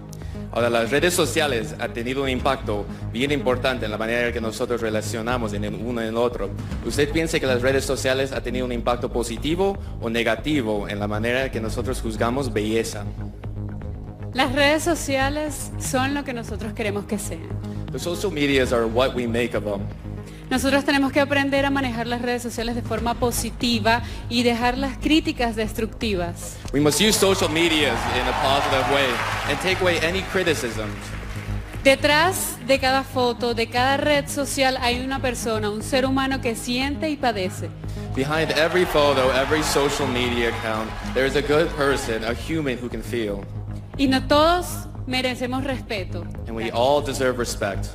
Ahora, las redes sociales han tenido un impacto bien importante en la manera que nosotros relacionamos en el uno en el otro. ¿Usted piensa que las redes sociales han tenido un impacto positivo o negativo en la manera que nosotros juzgamos belleza? Las redes sociales son lo que nosotros queremos que sean. The social medias are what we make of them. Nosotros tenemos que aprender a manejar las redes sociales de forma positiva y dejar las críticas destructivas. We must use social medias in a positive way and take away any criticisms. Detrás de cada foto, de cada red social hay una persona, un ser humano que siente y padece. Behind every photo, every social media account, there is a good person, a human who can feel. Y no todos merecemos respeto. And we all deserve respect.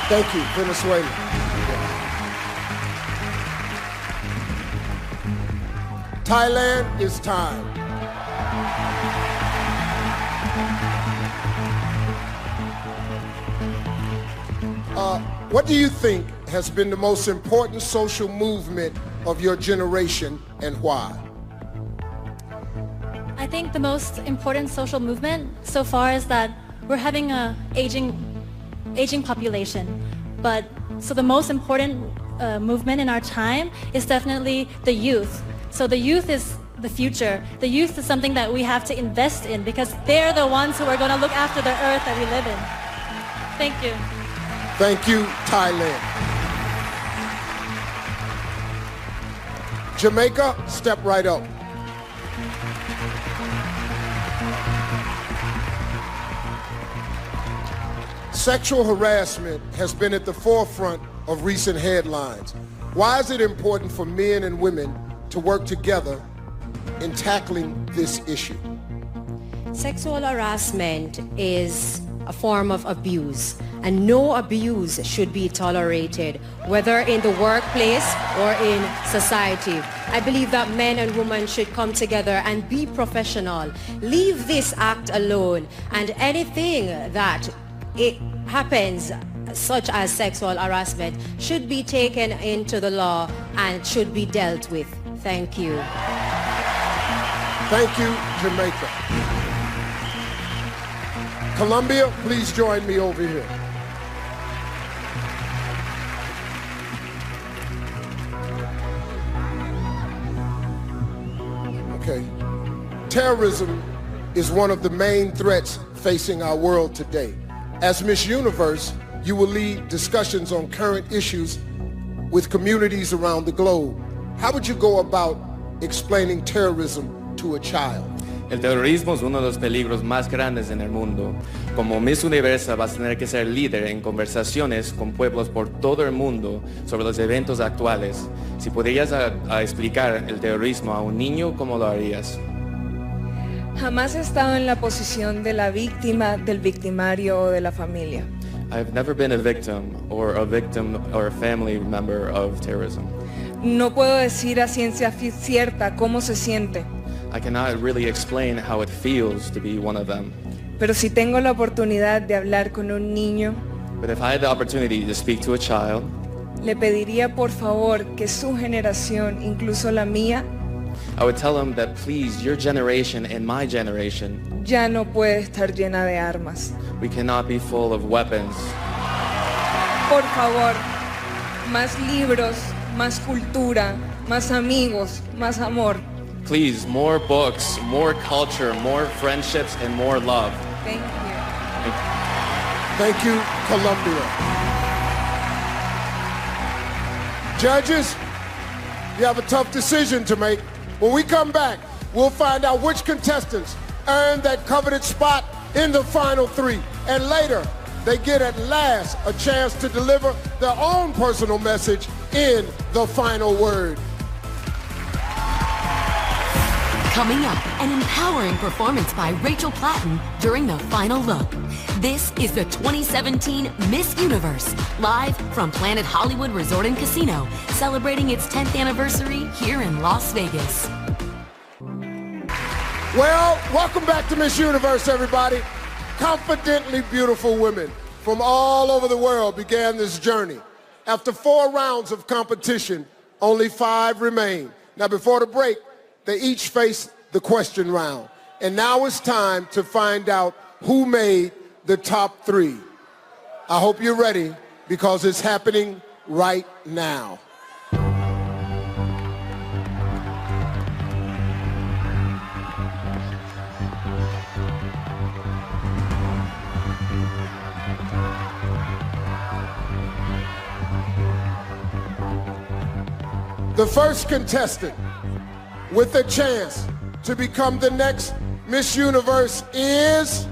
Thank you, Venezuela. Thailand, it's time. What do you think has been the most important social movement of your generation and why? I think the most important social movement so far is that we're having a aging population, but so the most important movement in our time is definitely the youth. So the youth is the future. The youth is something that we have to invest in because they're the ones who are going to look after the earth that we live in. Thank you. Thank you, Thailand. Jamaica, step right up. Sexual harassment has been at the forefront of recent headlines. Why is it important for men and women to work together in tackling this issue? Sexual harassment is a form of abuse, and no abuse should be tolerated, whether in the workplace or in society. I believe that men and women should come together and be professional. Leave this act alone, and anything that it happens, such as sexual harassment, should be taken into the law and should be dealt with. Thank you. Thank you, Jamaica. Colombia, please join me over here. Okay. Terrorism is one of the main threats facing our world today. As Miss Universe, you will lead discussions on current issues with communities around the globe. How would you go about explaining terrorism to a child? El terrorismo es uno de los peligros más grandes en el mundo. Como Miss Universa vas a tener que ser líder en conversaciones con pueblos por todo el mundo sobre los eventos actuales. Si podrías explicar el terrorismo a un niño, ¿cómo lo harías? Jamás he estado en la posición de la víctima, del victimario o de la familia. I've never been a victim or a family member of terrorism. No puedo decir a ciencia cierta cómo se siente. I cannot really explain how it feels to be one of them. Pero si tengo la oportunidad de hablar con un niño, But if I had the opportunity to speak to a child, le pediría por favor que su generación, incluso la mía, I would tell him that please, your generation and my generation, ya no puede estar llena de armas. we cannot be full of weapons. Por favor, más libros, más cultura, más amigos, más amor. Please, more books, more culture, more friendships, and more love. Thank you. Thank you, Colombia. Judges, you have a tough decision to make. When we come back, we'll find out which contestants earned that coveted spot in the final three. And later, they get at last a chance to deliver their own personal message in the final word. Coming up, an empowering performance by Rachel Platten during the final look. This is the 2017 Miss Universe, live from Planet Hollywood Resort and Casino, celebrating its 10th anniversary here in Las Vegas. Well, welcome back to Miss Universe, everybody. Confidently beautiful women from all over the world began this journey. After 4 rounds of competition, only 5 remain. Now, before the break, they each face the question round. And now it's time to find out who made the top 3. I hope you're ready because it's happening right now. The first contestant with a chance to become the next Miss Universe is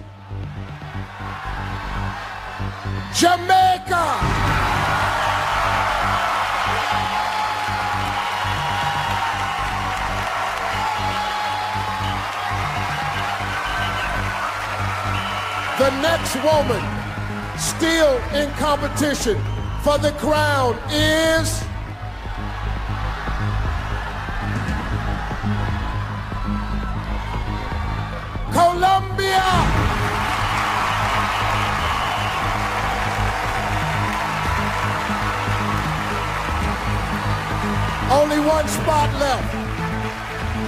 Jamaica. The next woman still in competition for the crown is Colombia! Only 1 spot left.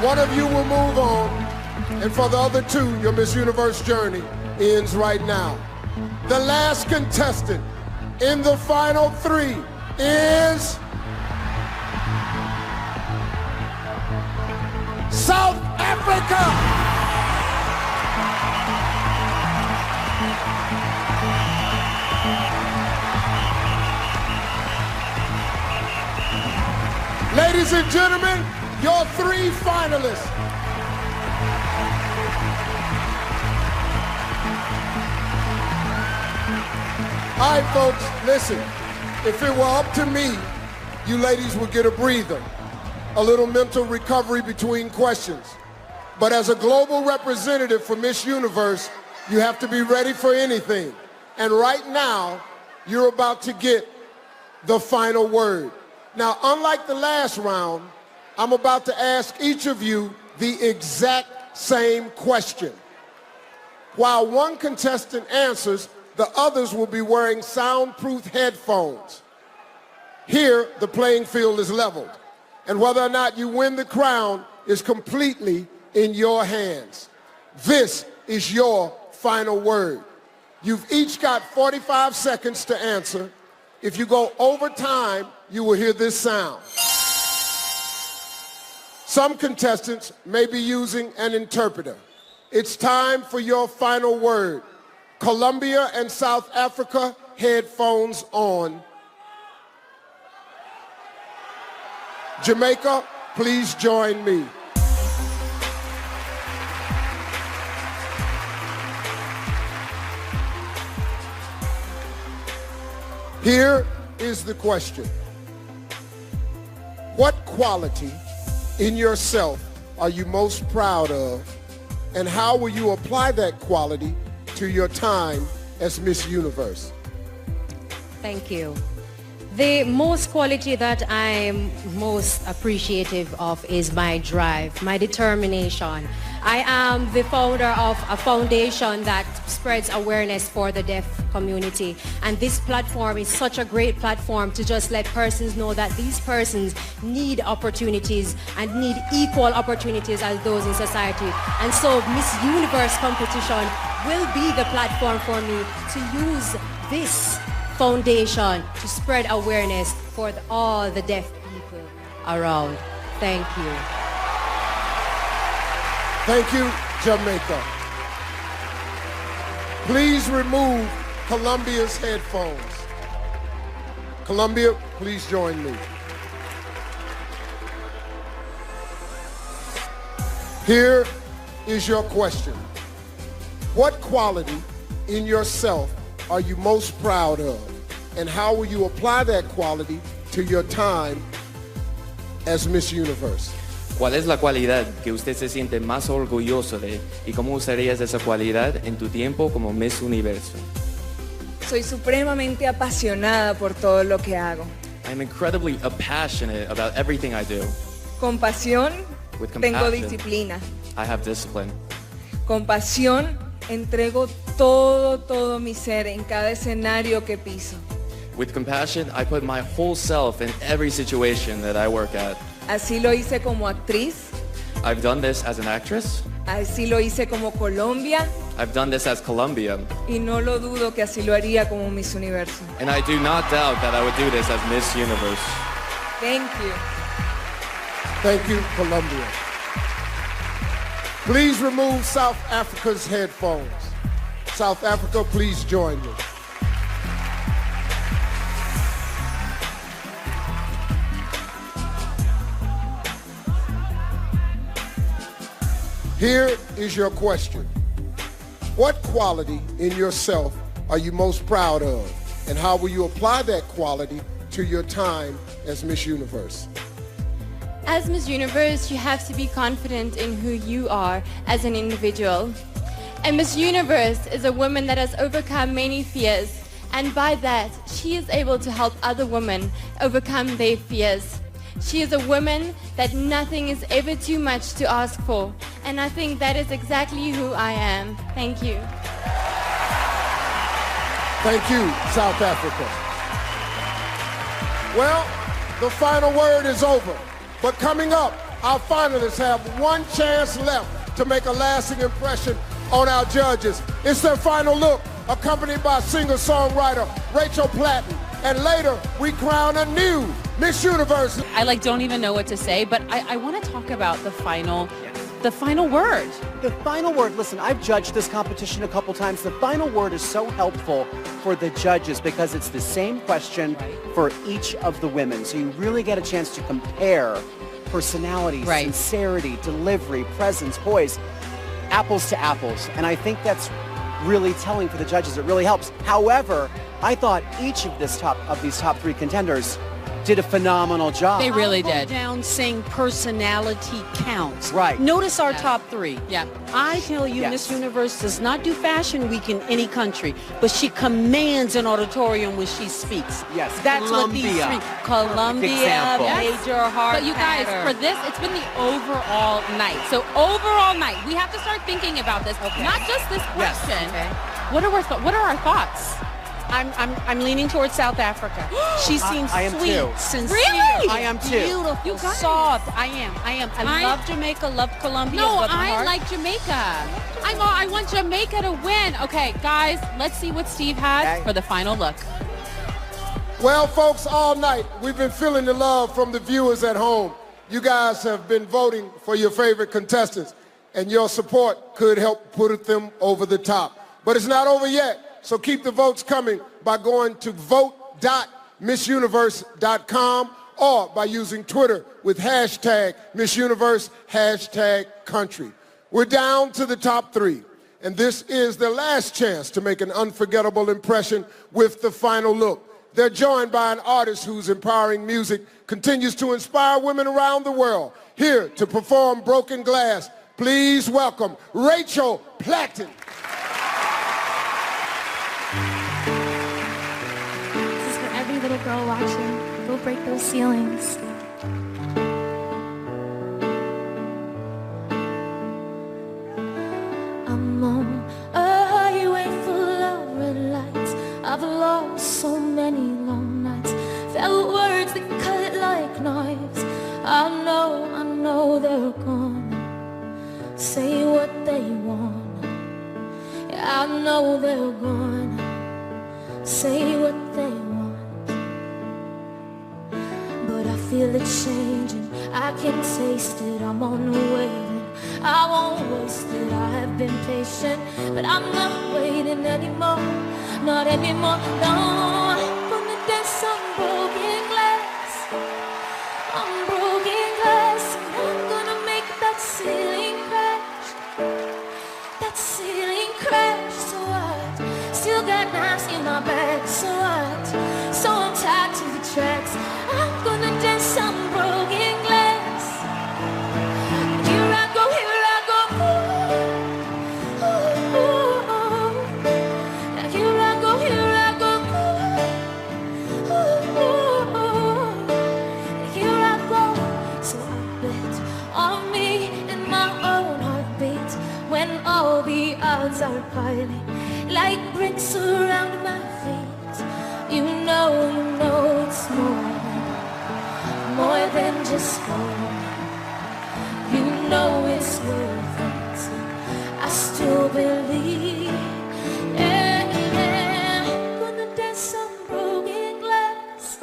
One of you will move on, and for the other 2, your Miss Universe journey ends right now. The last contestant in the final 3 is South Africa! Ladies and gentlemen, your 3 finalists. All right, folks, listen. If it were up to me, you ladies would get a breather, a little mental recovery between questions. But as a global representative for Miss Universe, you have to be ready for anything. And right now, you're about to get the final word. Now, unlike the last round, I'm about to ask each of you the exact same question. While one contestant answers, the others will be wearing soundproof headphones. Here, the playing field is leveled, and whether or not you win the crown is completely in your hands. This is your final word. You've each got 45 seconds to answer. If you go over time, you will hear this sound. Some contestants may be using an interpreter. It's time for your final word. Colombia and South Africa, headphones on. Jamaica, please join me. Here is the question. What quality in yourself are you most proud of, and how will you apply that quality to your time as Miss Universe? Thank you. The most quality that I'm most appreciative of is my drive, my determination. I am the founder of a foundation that spreads awareness for the deaf community. And this platform is such a great platform to just let persons know that these persons need opportunities and need equal opportunities as those in society. And so Miss Universe competition will be the platform for me to use this foundation to spread awareness for all the deaf people around. Thank you. Thank you, Jamaica. Please remove Colombia's headphones. Colombia, please join me. Here is your question. What quality in yourself are you most proud of, and how will you apply that quality to your time as Miss Universe? ¿Cuál es la cualidad que usted se siente más orgulloso de y cómo usarías esa cualidad en tu tiempo como Miss Universo? Soy supremamente apasionada por todo lo que hago. I'm incredibly passionate about everything I do. Con pasión, With tengo compassion, disciplina. I have discipline. Con pasión, entrego todo mi ser en cada escenario que piso. With compassion, I put my whole self in every situation that I work at. Así lo hice como actriz, I've done this as an actress. así lo hice como Colombia I've done this as Colombia. y no lo dudo que así lo haría como Miss Universo. And I do not doubt that I would do this as Miss Universe. Thank you. Thank you, Colombia. Please remove South Africa's headphones. South Africa, please join me. Here is your question. What quality in yourself are you most proud of, and how will you apply that quality to your time as Miss Universe? As Miss Universe, you have to be confident in who you are as an individual. And Miss Universe is a woman that has overcome many fears, and by that, she is able to help other women overcome their fears. She is a woman that nothing is ever too much to ask for, and I think that is exactly who I am. Thank you. Thank you, South Africa. Well, the final word is over. But coming up, our finalists have one chance left to make a lasting impression on our judges. It's their final look, accompanied by singer-songwriter Rachel Platten. And later, we crown a new Miss Universe. I don't even know what to say, but I want to talk about the final word. The final word, listen, I've judged this competition a couple times. The final word is so helpful for the judges because it's the same question for each of the women. So you really get a chance to compare personality, sincerity, delivery, presence, poise, apples to apples. And I think that's really telling for the judges. It really helps. However, I thought each of these top three contenders did a phenomenal job. They really did. Down saying personality counts. Right. Notice our top three. Yeah. I tell you, Yes. Miss Universe does not do Fashion Week in any country, but she commands an auditorium when she speaks. Yes. That's what these Columbia. three. Columbia, example. Major Heart. But you guys, for this, it's been the overall night. So overall night, we have to start thinking about this, not just this Yes. question. What are our thoughts? I'm leaning towards South Africa. She seems I am sweet, too. sincere, Really? I am too. beautiful, You guys. soft. I am. I love Jamaica, love Colombia. No, but my I heart- like Jamaica. I want Jamaica to win. Okay, guys, let's see what Steve has for the final look. Well, folks, all night we've been feeling the love from the viewers at home. You guys have been voting for your favorite contestants, and your support could help put them over the top. But it's not over yet, so keep the votes coming by going to vote.missuniverse.com or by using Twitter with hashtag Miss Universe, hashtag country. We're down to the top three, and this is their last chance to make an unforgettable impression with the final look. They're joined by an artist whose empowering music continues to inspire women around the world. Here to perform Broken Glass, please welcome Rachel Platten. This is for every little girl watching. Go break those ceilings. I'm on a highway full of red lights. I've lost so many long nights. Felt words that cut like knives. I know they're gonna say what they want. Yeah, I know they're gonna say what they want. But I feel it changing, I can taste it, I'm on the way. I won't waste it, I have been patient, but I'm not waiting anymore, not anymore, no. I'm gonna dance on broken glass, on broken glass, and I'm gonna make that ceiling crash, that ceiling crash. So what? Still got knives in my bag, so what? So I'm tied to the tracks, I'm gonna dance on broken glass. Here I go, ooh, ooh, ooh. Now here I go, ooh, ooh, ooh. Here I go. So I bet on me and my own heartbeat when all the odds are piling like bricks around my feet. You know it's more than just gold. You know it's worth it. I still believe. Yeah, yeah. I'm gonna dance on broken glass,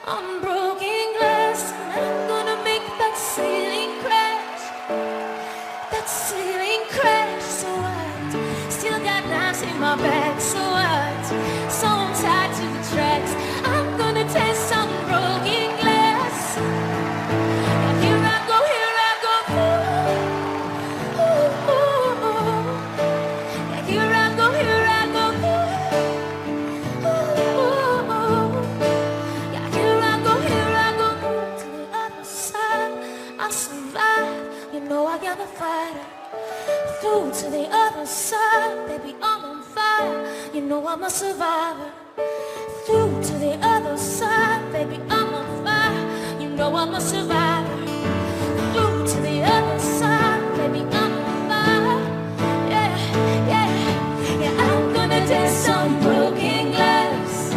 on broken glass, and I'm gonna make that ceiling crash, that ceiling crash. So what? Still got knives in my bag. So what? So I'm tied to the tracks. I'm gonna dance on broken glass. And here I go, ooh, ooh, ooh. And here I go, ooh, ooh, ooh. Yeah, here I go, to the other side. I survive, you know I got a fighter. Through to the other side, baby, I'm on fire. You know I'm a survivor. Through to the other side, baby, I'm on fire. You know I'm a survivor. Through to the other side, baby, I'm on fire. Yeah, yeah, yeah. I'm gonna dance on broken glass,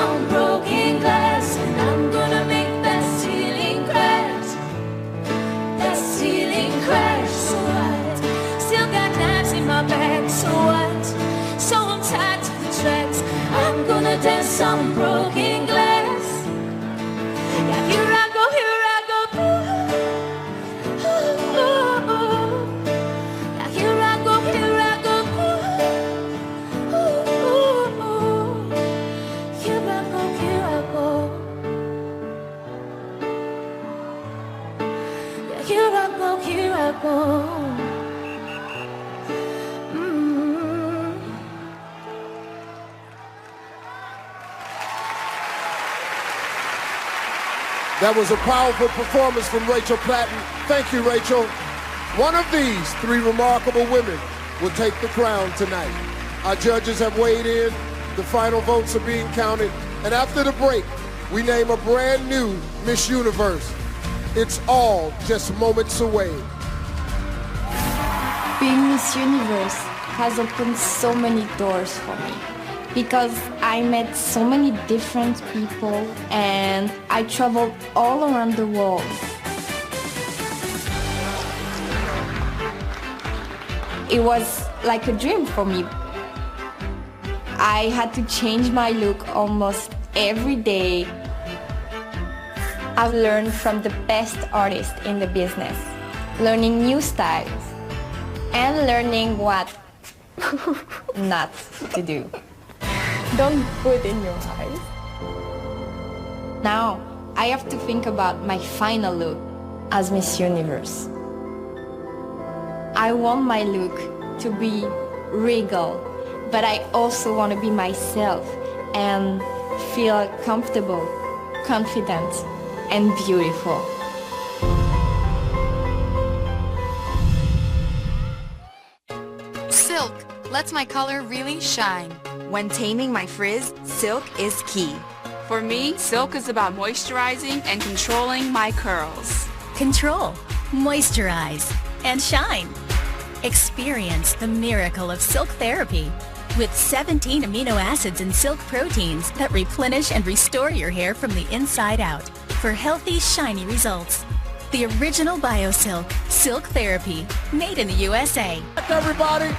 on broken glass, and I'm gonna make that ceiling crash, that ceiling crash. So what? Still got knives in my bag. So what? So I'm tied to the tracks. I'm gonna dance on broken glass. Yeah, here I go, ooh, ooh, ooh. Yeah, here I go, ooh, ooh, ooh. Here I go, yeah, here I go. That was a powerful performance from Rachel Platten. Thank you, Rachel. One of these three remarkable women will take the crown tonight. Our judges have weighed in. The final votes are being counted. And after the break, we name a brand new Miss Universe. It's all just moments away. Being Miss Universe has opened so many doors for me because I met so many different people and I traveled all around the world. It was like a dream for me. I had to change my look almost every day. I've learned from the best artists in the business, learning new styles, and learning what not to do. Don't put in your eyes. Now, I have to think about my final look as Miss Universe. I want my look to be regal, but I also want to be myself and feel comfortable, confident, and beautiful. Silk lets my color really shine. When taming my frizz, Silk is key. For me, Silk is about moisturizing and controlling my curls. Control, moisturize, and shine. Experience the miracle of Silk Therapy with 17 amino acids and silk proteins that replenish and restore your hair from the inside out for healthy, shiny results. The original BioSilk, Silk Therapy, made in the USA. Everybody,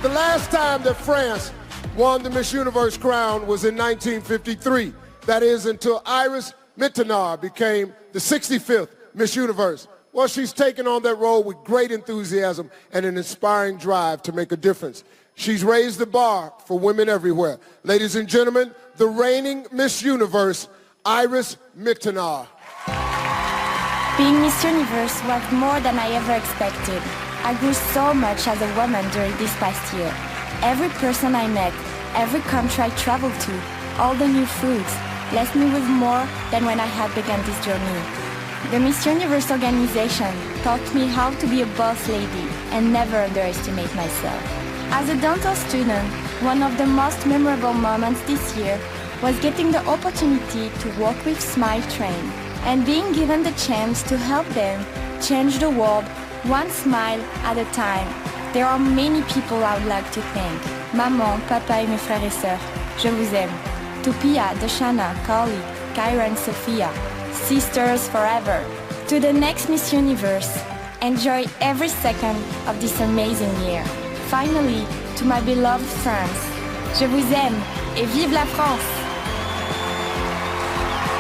the last time that France won the Miss Universe crown was in 1953. That is until Iris Mittenard became the 65th Miss Universe. Well, she's taken on that role with great enthusiasm and an inspiring drive to make a difference. She's raised the bar for women everywhere. Ladies and gentlemen, the reigning Miss Universe, Iris Mittenard. Being Miss Universe was more than I ever expected. I grew so much as a woman during this past year. Every person I met, every country I traveled to, all the new foods, left me with more than when I had begun this journey. The Miss Universe organization taught me how to be a boss lady and never underestimate myself. As a dental student, one of the most memorable moments this year was getting the opportunity to work with Smile Train and being given the chance to help them change the world one smile at a time. There are many people I would like to thank. Maman, papa et mes frères et sœurs, je vous aime. Tupia, Dashana, Carly, Kyra and Sophia, sisters forever. To the next Miss Universe, enjoy every second of this amazing year. Finally, to my beloved France, je vous aime et vive la France!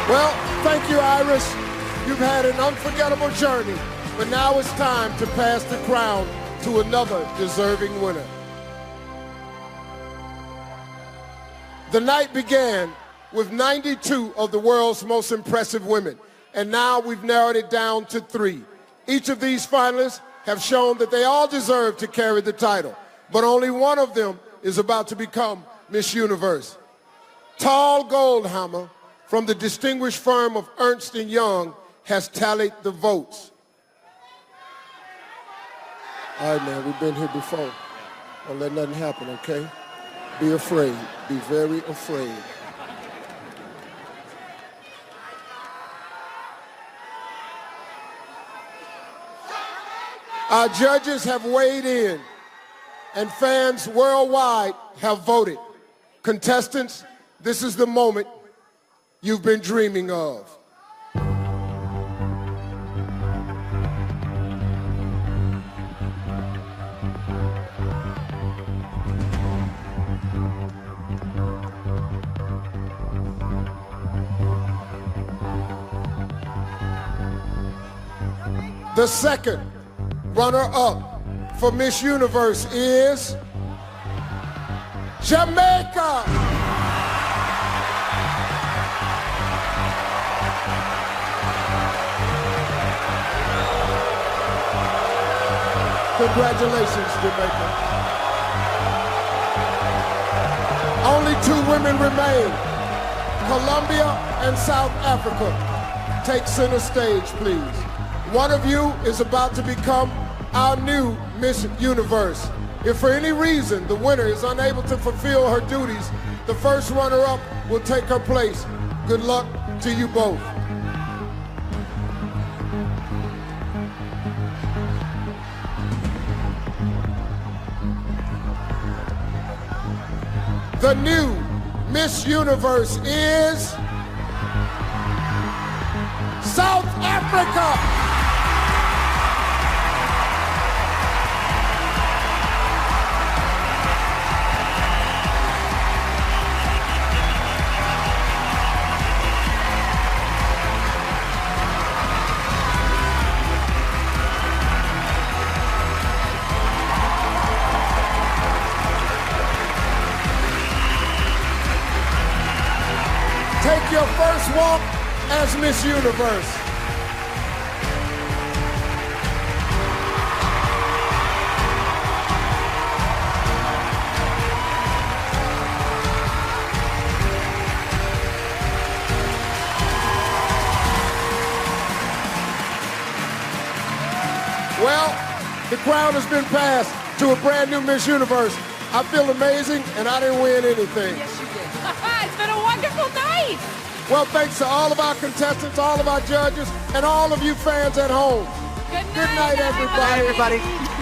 Well, thank you, Iris. You've had an unforgettable journey, but now it's time to pass the crown to another deserving winner. The night began with 92 of the world's most impressive women, and now we've narrowed it down to 3. Each of these finalists have shown that they all deserve to carry the title, but only one of them is about to become Miss Universe. Tal Goldhammer from the distinguished firm of Ernst & Young has tallied the votes. All right, man, we've been here before. Don't let nothing happen, okay? Be afraid. Be very afraid. Our judges have weighed in, and fans worldwide have voted. Contestants, this is the moment you've been dreaming of. The second runner-up for Miss Universe is Jamaica. Congratulations, Jamaica. Only 2 women remain, Colombia and South Africa. take center stage, please. One of you is about to become our new Miss Universe. If for any reason the winner is unable to fulfill her duties, the first runner-up will take her place. Good luck to you both. The new Miss Universe is South Africa. Take your first walk as Miss Universe. Well, the crown has been passed to a brand new Miss Universe. I feel amazing, and I didn't win anything. Yes, you did. It's been a wonderful night. Well, thanks to all of our contestants, all of our judges, and all of you fans at home. Good night, Good night, everybody. Bye, everybody.